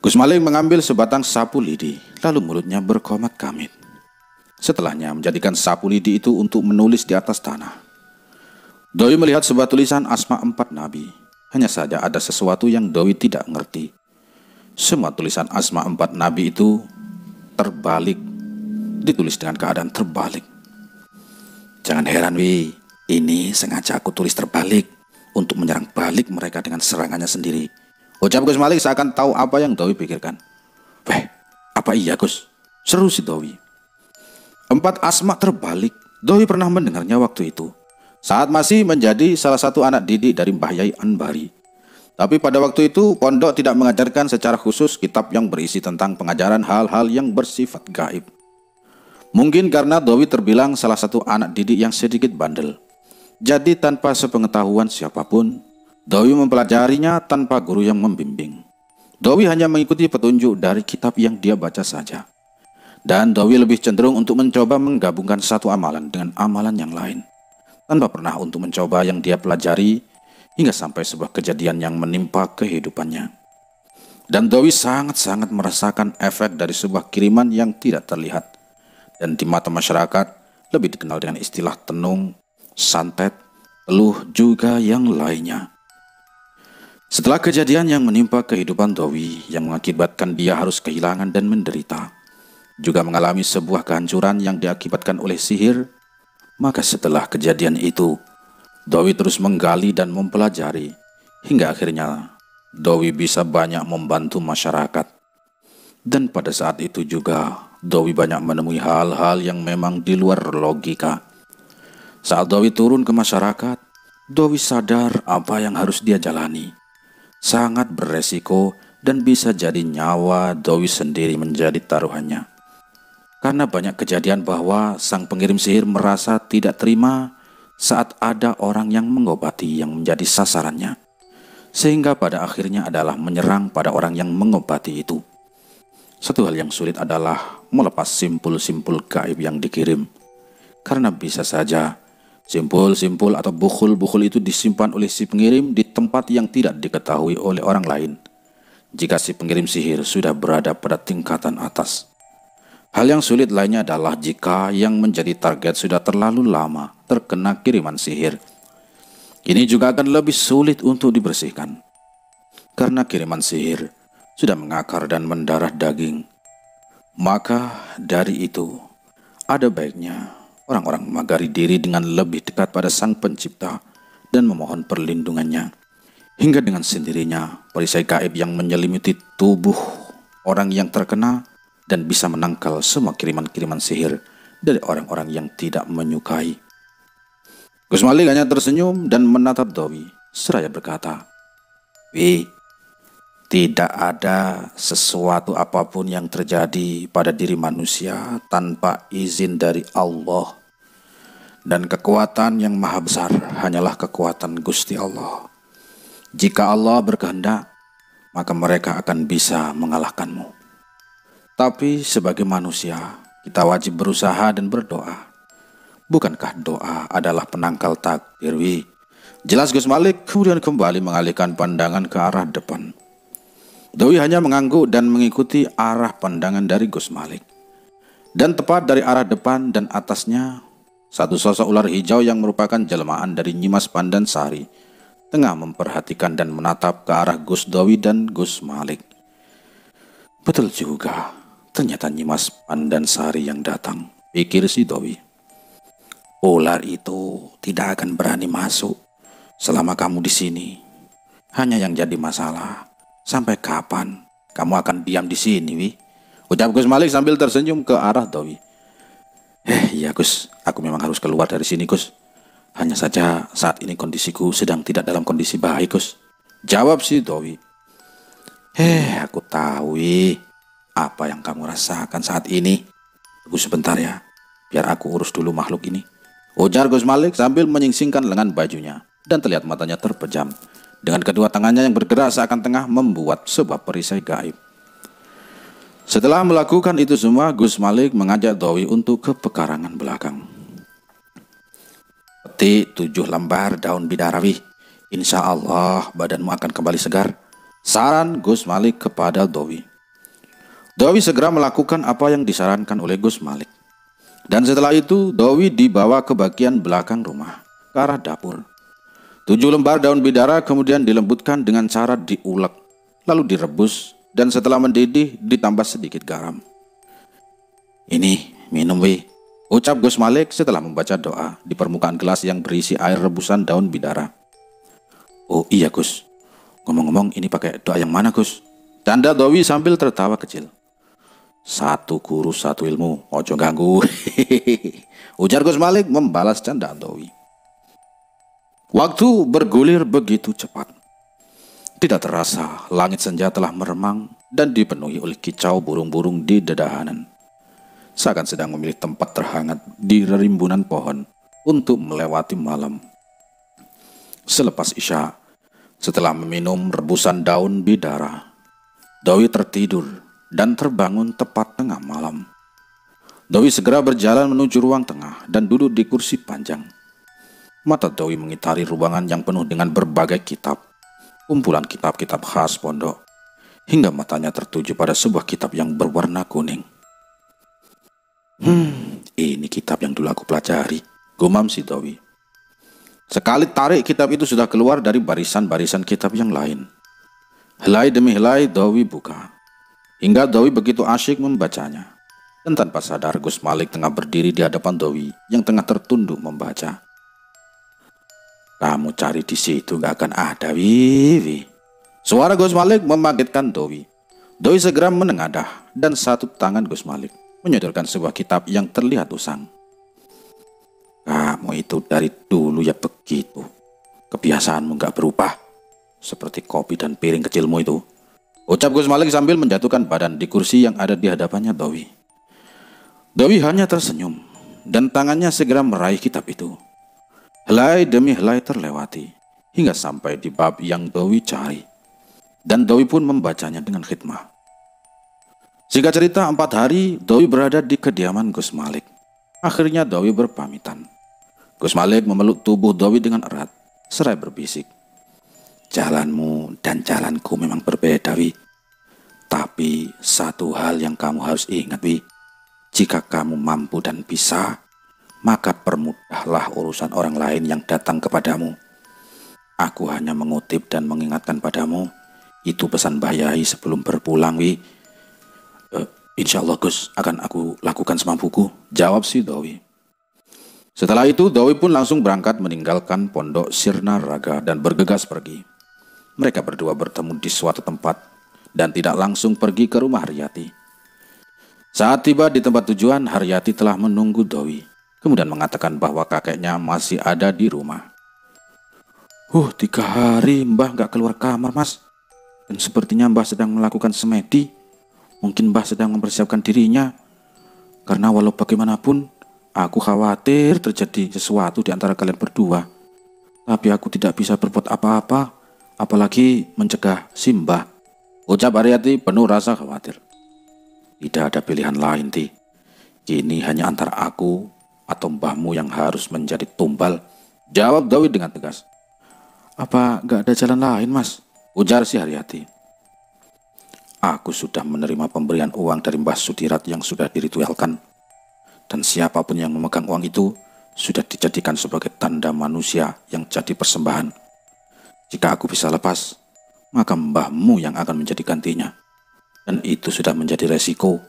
S2: Gus Malik mengambil sebatang sapu lidi, lalu mulutnya berkomat kamit. Setelahnya menjadikan sapu lidi itu untuk menulis di atas tanah. Dewi melihat sebuah tulisan asma 4 nabi. Hanya saja ada sesuatu yang Dewi tidak ngerti. Semua tulisan asma 4 nabi itu terbalik. Ditulis dengan keadaan terbalik. Jangan heran Wi, ini sengaja aku tulis terbalik untuk menyerang balik mereka dengan serangannya sendiri. Ucap Gus Malik seakan tahu apa yang Dewi pikirkan. Weh, apa iya Gus? Seru si Dewi. 4 asma terbalik, Dewi pernah mendengarnya waktu itu, saat masih menjadi salah satu anak didik dari Mbah Yai Anbari. Tapi pada waktu itu, pondok tidak mengajarkan secara khusus kitab yang berisi tentang pengajaran hal-hal yang bersifat gaib. Mungkin karena Dewi terbilang salah satu anak didik yang sedikit bandel. Jadi tanpa sepengetahuan siapapun, Dewi mempelajarinya tanpa guru yang membimbing. Dewi hanya mengikuti petunjuk dari kitab yang dia baca saja. Dan Dewi lebih cenderung untuk mencoba menggabungkan satu amalan dengan amalan yang lain, tanpa pernah untuk mencoba yang dia pelajari hingga sampai sebuah kejadian yang menimpa kehidupannya. Dan Dewi sangat-sangat merasakan efek dari sebuah kiriman yang tidak terlihat, dan di mata masyarakat lebih dikenal dengan istilah tenung, santet, teluh, juga yang lainnya. Setelah kejadian yang menimpa kehidupan Dewi yang mengakibatkan dia harus kehilangan dan menderita, juga mengalami sebuah kehancuran yang diakibatkan oleh sihir, maka setelah kejadian itu, Dewi terus menggali dan mempelajari, hingga akhirnya Dewi bisa banyak membantu masyarakat. Dan pada saat itu juga, Dewi banyak menemui hal-hal yang memang di luar logika. Saat Dewi turun ke masyarakat, Dewi sadar apa yang harus dia jalani. Sangat beresiko dan bisa jadi nyawa Dewi sendiri menjadi taruhannya. Karena banyak kejadian bahwa sang pengirim sihir merasa tidak terima saat ada orang yang mengobati yang menjadi sasarannya. Sehingga pada akhirnya adalah menyerang pada orang yang mengobati itu. Satu hal yang sulit adalah melepas simpul-simpul gaib yang dikirim. Karena bisa saja simpul-simpul atau bukhul-bukhul itu disimpan oleh si pengirim di tempat yang tidak diketahui oleh orang lain, jika si pengirim sihir sudah berada pada tingkatan atas. Hal yang sulit lainnya adalah jika yang menjadi target sudah terlalu lama terkena kiriman sihir. Ini juga akan lebih sulit untuk dibersihkan, karena kiriman sihir sudah mengakar dan mendarah daging. Maka dari itu, ada baiknya orang-orang memagari diri dengan lebih dekat pada Sang Pencipta dan memohon perlindungannya. Hingga dengan sendirinya, perisai gaib yang menyelimuti tubuh orang yang terkena dan bisa menangkal semua kiriman-kiriman sihir dari orang-orang yang tidak menyukai. Gus Malik hanya tersenyum dan menatap Dewi seraya berkata, Wi, tidak ada sesuatu apapun yang terjadi pada diri manusia tanpa izin dari Allah. Dan kekuatan yang maha besar hanyalah kekuatan Gusti Allah. Jika Allah berkehendak, maka mereka akan bisa mengalahkanmu. Tapi sebagai manusia, kita wajib berusaha dan berdoa. Bukankah doa adalah penangkal takdir, Wi? Jelas Gus Malik kemudian kembali mengalihkan pandangan ke arah depan. Dewi hanya mengangguk dan mengikuti arah pandangan dari Gus Malik. Dan tepat dari arah depan dan atasnya, satu sosok ular hijau yang merupakan jelmaan dari Nyimas Pandansari tengah memperhatikan dan menatap ke arah Gus Dewi dan Gus Malik. Betul juga. Ternyata Nyimas Pandansari yang datang, pikir si Dewi. Ular itu tidak akan berani masuk selama kamu di sini. Hanya yang jadi masalah, sampai kapan kamu akan diam di sini, Wi? Ucap Gus Malik sambil tersenyum ke arah Dewi. Iya Gus, aku memang harus keluar dari sini Gus. Hanya saja saat ini kondisiku sedang tidak dalam kondisi baik Gus. Jawab si Dewi. Aku tahu, Wi. Apa yang kamu rasakan saat ini? Tunggu sebentar ya, biar aku urus dulu makhluk ini. Ujar Gus Malik sambil menyingsingkan lengan bajunya dan terlihat matanya terpejam. Dengan kedua tangannya yang bergerak seakan tengah membuat sebuah perisai gaib. Setelah melakukan itu semua, Gus Malik mengajak Dewi untuk ke pekarangan belakang. Petik 7 lembar daun bidarawi. Insya Allah badanmu akan kembali segar. Saran Gus Malik kepada Dewi. Dewi segera melakukan apa yang disarankan oleh Gus Malik. Dan setelah itu Dowi dibawa ke bagian belakang rumah, ke arah dapur. 7 lembar daun bidara kemudian dilembutkan dengan cara diulek, lalu direbus, dan setelah mendidih ditambah sedikit garam. "Ini minum wi," ucap Gus Malik setelah membaca doa di permukaan gelas yang berisi air rebusan daun bidara. "Oh iya Gus, ngomong-ngomong ini pakai doa yang mana Gus?" Canda Dowi sambil tertawa kecil. "Satu guru satu ilmu, ojo ganggu," ujar Gus Malik membalas candaan Dowi. Waktu bergulir begitu cepat. Tidak terasa langit senja telah meremang dan dipenuhi oleh kicau burung-burung di dedahanan. Seakan sedang memilih tempat terhangat di rimbunan pohon untuk melewati malam. Selepas Isya, setelah meminum rebusan daun bidara, Dowi tertidur dan terbangun tepat tengah malam. Dowi segera berjalan menuju ruang tengah dan duduk di kursi panjang. Mata Dowi mengitari ruangan yang penuh dengan berbagai kitab, kumpulan kitab-kitab khas pondok, hingga matanya tertuju pada sebuah kitab yang berwarna kuning. Ini kitab yang dulu aku pelajari," gumam si Dowi. Sekali tarik kitab itu sudah keluar dari barisan-barisan kitab yang lain. Helai demi helai Dowi buka, hingga Dowi begitu asyik membacanya. Dan tanpa sadar Gus Malik tengah berdiri di hadapan Dowi yang tengah tertunduk membaca. "Kamu cari di situ gak akan ada, Wiwi." Suara Gus Malik membangkitkan Dowi. Dowi segera menengadah dan satu tangan Gus Malik menyodorkan sebuah kitab yang terlihat usang. "Kamu itu dari dulu ya begitu. Kebiasaanmu gak berubah. Seperti kopi dan piring kecilmu itu," ucap Gus Malik sambil menjatuhkan badan di kursi yang ada di hadapannya Dowi. Dowi hanya tersenyum dan tangannya segera meraih kitab itu. Helai demi helai terlewati hingga sampai di bab yang Dowi cari. Dan Dowi pun membacanya dengan khidmah. Singkat cerita, 4 hari Dowi berada di kediaman Gus Malik. Akhirnya Dowi berpamitan. Gus Malik memeluk tubuh Dowi dengan erat, seraya berbisik, "Jalanmu dan jalanku memang berbeda, Wi. Tapi satu hal yang kamu harus ingat, Wi. Jika kamu mampu dan bisa, maka permudahlah urusan orang lain yang datang kepadamu. Aku hanya mengutip dan mengingatkan padamu. Itu pesan Mbah Yai sebelum berpulang, Wi." "Insya Allah Gus, akan aku lakukan semampuku," jawab si Dowi. Setelah itu Dowi pun langsung berangkat meninggalkan pondok Sirna Raga dan bergegas pergi. Mereka berdua bertemu di suatu tempat dan tidak langsung pergi ke rumah Haryati. Saat tiba di tempat tujuan, Haryati telah menunggu Dowi, kemudian mengatakan bahwa kakeknya masih ada di rumah. 3 hari Mbah gak keluar kamar, Mas. Dan sepertinya Mbah sedang melakukan semedi. Mungkin Mbah sedang mempersiapkan dirinya. Karena walau bagaimanapun, aku khawatir terjadi sesuatu di antara kalian berdua. Tapi aku tidak bisa berbuat apa-apa, apalagi mencegah si Mbah," ucap Haryati penuh rasa khawatir. "Tidak ada pilihan lain, Ti. Kini hanya antara aku atau mbahmu yang harus menjadi tumbal," jawab Dowi dengan tegas. "Apa gak ada jalan lain, Mas?" ujar si Haryati. "Aku sudah menerima pemberian uang dari Mbah Sudirat yang sudah diritualkan. Dan siapapun yang memegang uang itu sudah dijadikan sebagai tanda manusia yang jadi persembahan. Jika aku bisa lepas, maka mbahmu yang akan menjadi gantinya. Dan itu sudah menjadi resiko.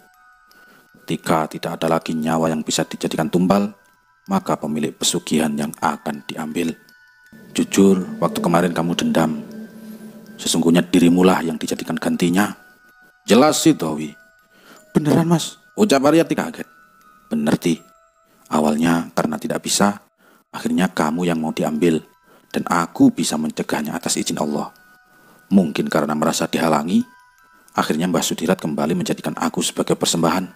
S2: Ketika tidak ada lagi nyawa yang bisa dijadikan tumbal, maka pemilik pesugihan yang akan diambil. Jujur, waktu kemarin kamu dendam. Sesungguhnya dirimulah yang dijadikan gantinya," jelas si Dowi. "Beneran, Mas?" ucap Haryati kaget. "Bener, Ti. Awalnya karena tidak bisa, akhirnya kamu yang mau diambil. Dan aku bisa mencegahnya atas izin Allah. Mungkin karena merasa dihalangi, akhirnya Mbah Sudirat kembali menjadikan aku sebagai persembahan.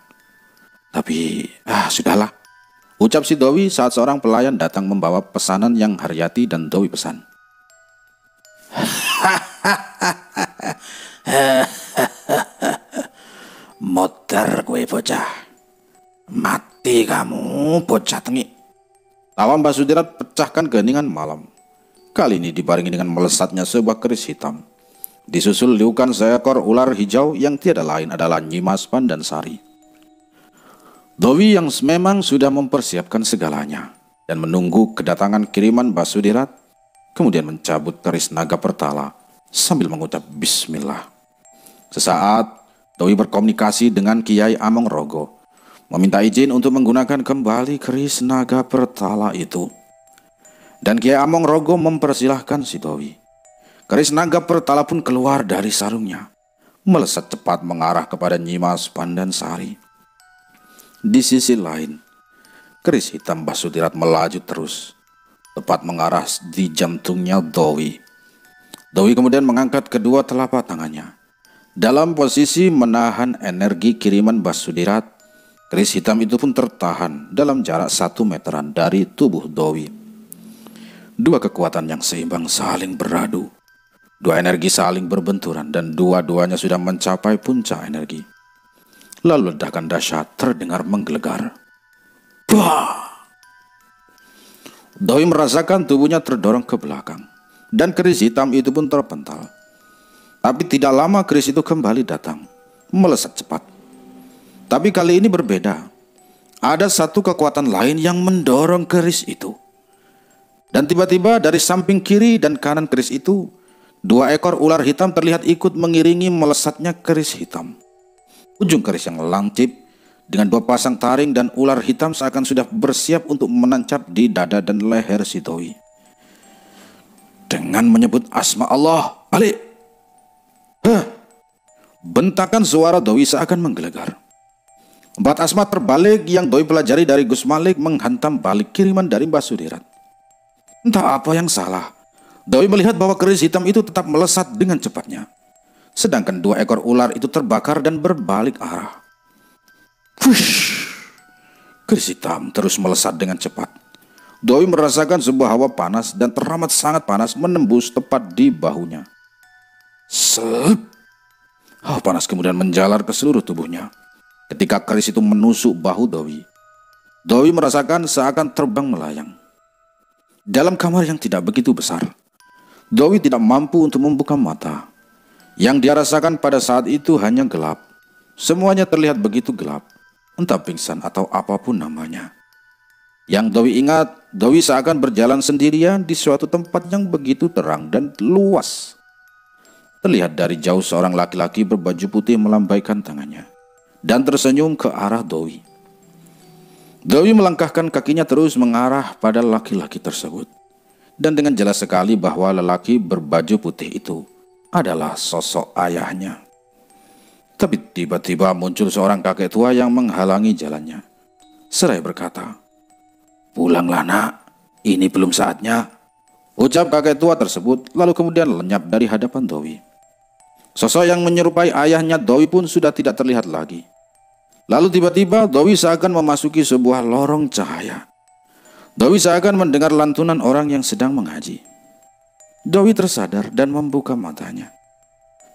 S2: Tapi, sudahlah," ucap si Dowi saat seorang pelayan datang membawa pesanan yang Haryati dan Dowi pesan.
S1: "Motor gue bocah. Mati kamu, bocah tengik."
S2: Tawa Mbah Sudirat pecahkan keheningan malam. Kali ini dibarengi dengan melesatnya sebuah keris hitam. Disusul liukan seekor ular hijau yang tiada lain adalah Nyi Maspan dan Sari. Dowi yang memang sudah mempersiapkan segalanya dan menunggu kedatangan kiriman Basudirat, kemudian mencabut keris naga pertala sambil mengucap bismillah. Sesaat, Dowi berkomunikasi dengan Kiai Amongrogo, meminta izin untuk menggunakan kembali keris naga pertala itu. Dan Kiai Amongrogo mempersilahkan si Dowi. Keris naga pertala pun keluar dari sarungnya, melesat cepat mengarah kepada Nyimas Pandansari. Di sisi lain, keris hitam Basudirat melaju terus, tepat mengarah di jantungnya Dowi. Dowi kemudian mengangkat kedua telapak tangannya. Dalam posisi menahan energi kiriman Basudirat, keris hitam itu pun tertahan dalam jarak 1 meteran dari tubuh Dowi. Dua kekuatan yang seimbang saling beradu. Dua energi saling berbenturan dan dua-duanya sudah mencapai puncak energi. Lalu ledakan dahsyat terdengar menggelegar. Bah! Dowi merasakan tubuhnya terdorong ke belakang, dan keris hitam itu pun terpental. Tapi tidak lama keris itu kembali datang, melesat cepat. Tapi kali ini berbeda. Ada satu kekuatan lain yang mendorong keris itu. Dan tiba-tiba dari samping kiri dan kanan keris itu, 2 ekor ular hitam terlihat ikut mengiringi melesatnya keris hitam. Ujung keris yang lancip dengan 2 pasang taring dan ular hitam seakan sudah bersiap untuk menancap di dada dan leher si Dowi. Dengan menyebut asma Allah, balik! Bentakan suara Dowi seakan menggelegar. 4 asma terbalik yang Dowi pelajari dari Gus Malik menghantam balik kiriman dari Basudirat. Entah apa yang salah, Dowi melihat bahwa keris hitam itu tetap melesat dengan cepatnya. Sedangkan 2 ekor ular itu terbakar dan berbalik arah. Wush! Keris hitam terus melesat dengan cepat. Dowi merasakan sebuah hawa panas dan teramat sangat panas menembus tepat di bahunya. Selip! Hawa panas kemudian menjalar ke seluruh tubuhnya. Ketika keris itu menusuk bahu Dowi, Dowi merasakan seakan terbang melayang. Dalam kamar yang tidak begitu besar, Dowi tidak mampu untuk membuka mata. Yang dia rasakan pada saat itu hanya gelap. Semuanya terlihat begitu gelap, entah pingsan atau apapun namanya. Yang Dowi ingat, Dowi seakan berjalan sendirian di suatu tempat yang begitu terang dan luas. Terlihat dari jauh seorang laki-laki berbaju putih melambaikan tangannya dan tersenyum ke arah Dowi. Dowi melangkahkan kakinya terus mengarah pada laki-laki tersebut. Dan dengan jelas sekali bahwa lelaki berbaju putih itu adalah sosok ayahnya. Tapi tiba-tiba muncul seorang kakek tua yang menghalangi jalannya. Seraya berkata, "Pulanglah nak, ini belum saatnya." Ucap kakek tua tersebut lalu kemudian lenyap dari hadapan Dowi. Sosok yang menyerupai ayahnya Dowi pun sudah tidak terlihat lagi. Lalu tiba-tiba Dowi seakan memasuki sebuah lorong cahaya. Dowi seakan mendengar lantunan orang yang sedang mengaji. Dowi tersadar dan membuka matanya.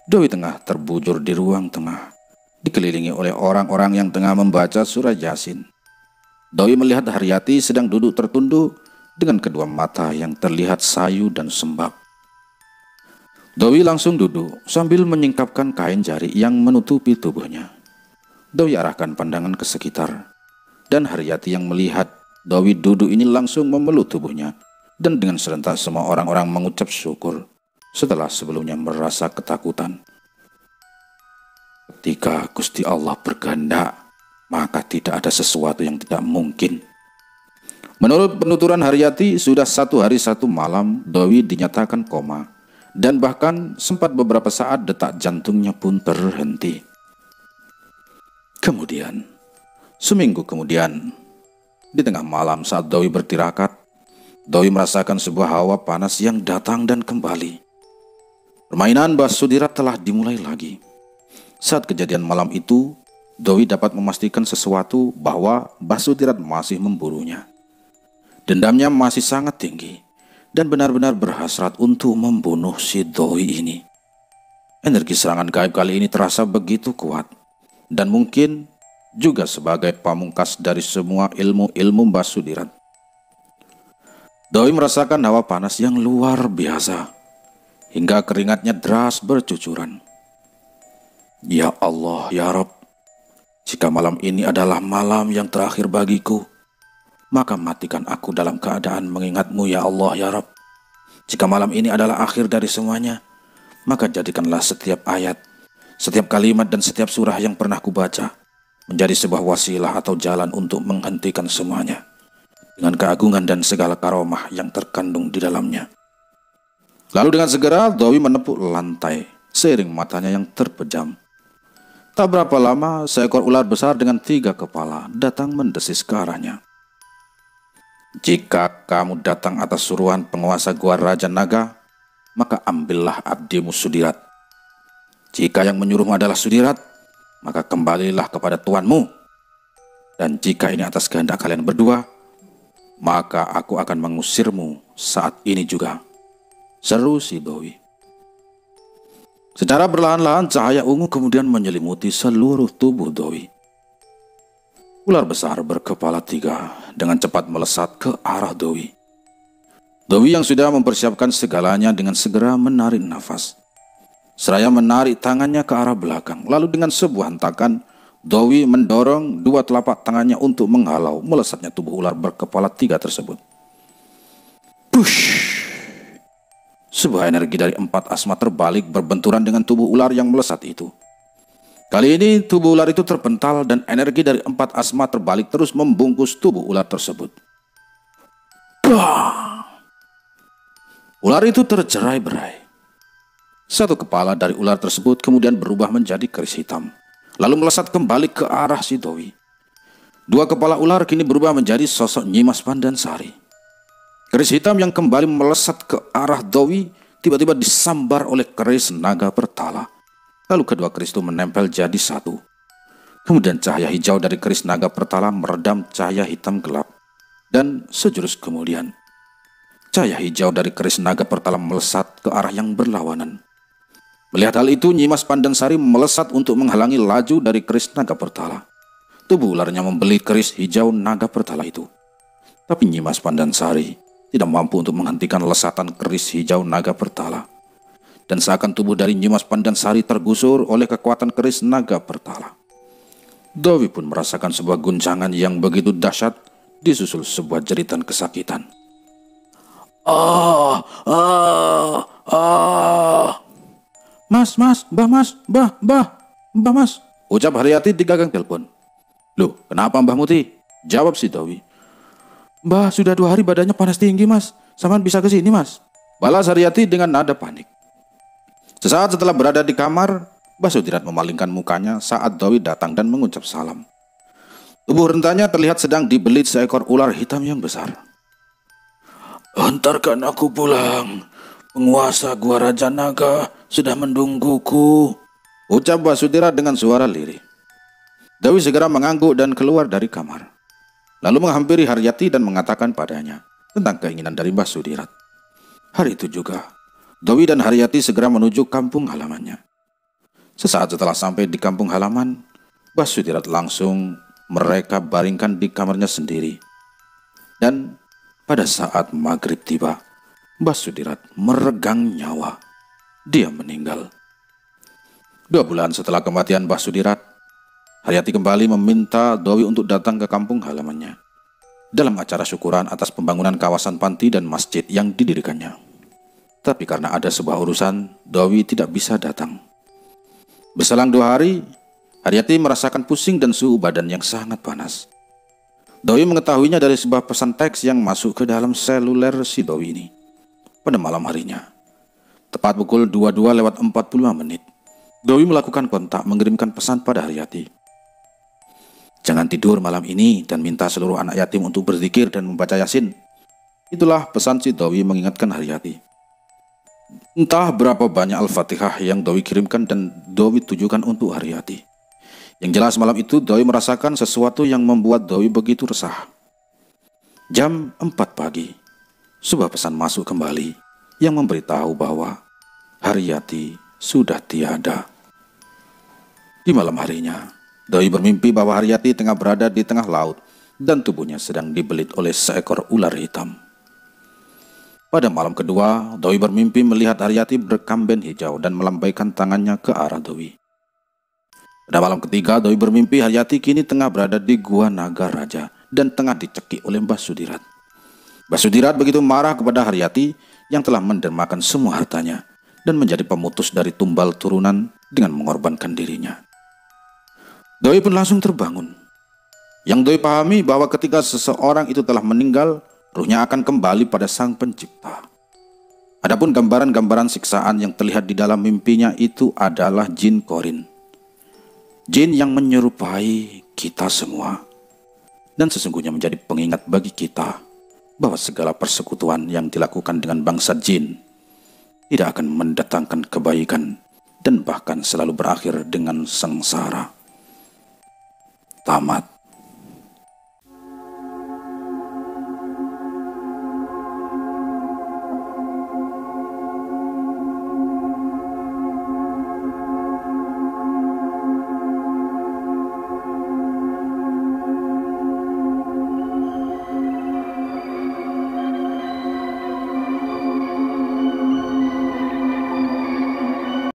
S2: Dowi tengah terbujur di ruang tengah, dikelilingi oleh orang-orang yang tengah membaca surah Yasin. Dowi melihat Haryati sedang duduk tertunduk dengan kedua mata yang terlihat sayu dan sembab. Dowi langsung duduk sambil menyingkapkan kain jari yang menutupi tubuhnya. Dowi arahkan pandangan ke sekitar, dan Haryati yang melihat Dowi duduk ini langsung memeluk tubuhnya. Dan dengan serentak semua orang-orang mengucap syukur setelah sebelumnya merasa ketakutan. Ketika Gusti Allah berkehendak, maka tidak ada sesuatu yang tidak mungkin. Menurut penuturan Haryati, sudah 1 hari 1 malam Dowi dinyatakan koma. Dan bahkan sempat beberapa saat detak jantungnya pun terhenti. Kemudian, seminggu kemudian, di tengah malam saat Dowi bertirakat, Dowi merasakan sebuah hawa panas yang datang dan kembali. Permainan Basudirat telah dimulai lagi. Saat kejadian malam itu, Dowi dapat memastikan sesuatu bahwa Basudirat masih memburunya. Dendamnya masih sangat tinggi dan benar-benar berhasrat untuk membunuh si Dowi ini. Energi serangan gaib kali ini terasa begitu kuat dan mungkin juga sebagai pamungkas dari semua ilmu-ilmu Basudirat. Dowi merasakan hawa panas yang luar biasa, hingga keringatnya deras bercucuran. Ya Allah, ya Rabb, jika Jika malam ini adalah malam yang terakhir bagiku, maka matikan aku dalam keadaan mengingatmu ya Allah ya Rabb. Jika malam ini adalah akhir dari semuanya, maka jadikanlah setiap ayat, setiap kalimat dan setiap surah yang pernah kubaca menjadi sebuah wasilah atau jalan untuk menghentikan semuanya dengan keagungan dan segala karomah yang terkandung di dalamnya. Lalu dengan segera Dawi menepuk lantai seiring matanya yang terpejam. Tak berapa lama seekor ular besar dengan 3 kepala datang mendesis ke arahnya. Jika kamu datang atas suruhan penguasa gua Raja Naga, maka ambillah abdimu Sudirat. Jika yang menyuruhmu adalah Sudirat, maka kembalilah kepada tuanmu. Dan jika ini atas kehendak kalian berdua, maka aku akan mengusirmu saat ini juga, seru si Dawi. Secara berlahan-lahan cahaya ungu kemudian menyelimuti seluruh tubuh Dawi. Ular besar berkepala 3 dengan cepat melesat ke arah Dawi. Dawi yang sudah mempersiapkan segalanya dengan segera menarik nafas. Seraya menarik tangannya ke arah belakang. Lalu dengan sebuah hentakan, Dawi mendorong 2 telapak tangannya untuk menghalau melesatnya tubuh ular berkepala 3 tersebut. Push! Sebuah energi dari 4 asma terbalik berbenturan dengan tubuh ular yang melesat itu. Kali ini tubuh ular itu terpental dan energi dari 4 asma terbalik terus membungkus tubuh ular tersebut. Bah! Ular itu tercerai-berai. 1 kepala dari ular tersebut kemudian berubah menjadi keris hitam, lalu melesat kembali ke arah si Dawi. 2 kepala ular kini berubah menjadi sosok Nyimas Pandansari. Keris hitam yang kembali melesat ke arah Dawi tiba-tiba disambar oleh keris naga bertala. Lalu kedua keris itu menempel jadi satu. Kemudian cahaya hijau dari keris naga bertala meredam cahaya hitam gelap. Dan sejurus kemudian, cahaya hijau dari keris naga bertala melesat ke arah yang berlawanan. Melihat hal itu, Nyimas Pandansari melesat untuk menghalangi laju dari keris naga bertala. Tubuh ularnya membeli keris hijau naga bertala itu. Tapi Nyimas Pandansari tidak mampu untuk menghentikan lesatan keris hijau naga bertala. Dan seakan tubuh dari Nyimas Pandansari tergusur oleh kekuatan keris naga bertala. Dawi pun merasakan sebuah guncangan yang begitu dahsyat, disusul sebuah jeritan kesakitan. Mas, mbah mas, ucap Haryati di gagang telepon. Loh, kenapa Mbah Muti? Jawab si Dawi. Mbah sudah 2 hari badannya panas tinggi mas, saman bisa ke sini mas, balas Haryati dengan nada panik. Sesaat setelah berada di kamar, Mbah Sudirat memalingkan mukanya saat Dawi datang dan mengucap salam. Tubuh rentanya terlihat sedang dibelit seekor ular hitam yang besar. Antarkan aku pulang, penguasa gua Raja Naga sudah menungguku, ucap Mbah Sudirat dengan suara lirih. Dawi segera mengangguk dan keluar dari kamar. Lalu menghampiri Haryati dan mengatakan padanya tentang keinginan dari Mbah Sudirat. Hari itu juga, Dawi dan Haryati segera menuju kampung halamannya. Sesaat setelah sampai di kampung halaman, Mbah Sudirat langsung mereka baringkan di kamarnya sendiri. Dan pada saat maghrib tiba, Mbah Sudirat meregang nyawa. Dia meninggal. 2 bulan setelah kematian Mbah Sudirat, Haryati kembali meminta Dawi untuk datang ke kampung halamannya dalam acara syukuran atas pembangunan kawasan panti dan masjid yang didirikannya. Tapi karena ada sebuah urusan, Dawi tidak bisa datang. Berselang 2 hari, Haryati merasakan pusing dan suhu badan yang sangat panas. Dawi mengetahuinya dari sebuah pesan teks yang masuk ke dalam seluler si Dawi ini. Pada malam harinya, tepat pukul 22:45, Dawi melakukan kontak mengirimkan pesan pada Haryati. Jangan tidur malam ini dan minta seluruh anak yatim untuk berzikir dan membaca Yasin. Itulah pesan si Dawi mengingatkan Haryati. Entah berapa banyak Al-Fatihah yang Dawi kirimkan dan Dawi tujukan untuk Haryati. Yang jelas malam itu Dawi merasakan sesuatu yang membuat Dawi begitu resah. Jam 4 pagi, sebuah pesan masuk kembali yang memberitahu bahwa Haryati sudah tiada. Di malam harinya, Dawi bermimpi bahwa Haryati tengah berada di tengah laut dan tubuhnya sedang dibelit oleh seekor ular hitam. Pada malam kedua, Dawi bermimpi melihat Haryati berkamben hijau dan melambaikan tangannya ke arah Dawi. Pada malam ketiga, Doi bermimpi Haryati kini tengah berada di Gua Naga Raja dan tengah dicekik oleh Mbah Sudirat. Mbah Sudirat begitu marah kepada Haryati yang telah mendermakan semua hartanya dan menjadi pemutus dari tumbal turunan dengan mengorbankan dirinya. Doi pun langsung terbangun. Yang Doi pahami bahwa ketika seseorang itu telah meninggal, ruhnya akan kembali pada Sang Pencipta. Adapun gambaran-gambaran siksaan yang terlihat di dalam mimpinya itu adalah jin korin. Jin yang menyerupai kita semua. Dan sesungguhnya menjadi pengingat bagi kita bahwa segala persekutuan yang dilakukan dengan bangsa jin tidak akan mendatangkan kebaikan dan bahkan selalu berakhir dengan sengsara. Tamat.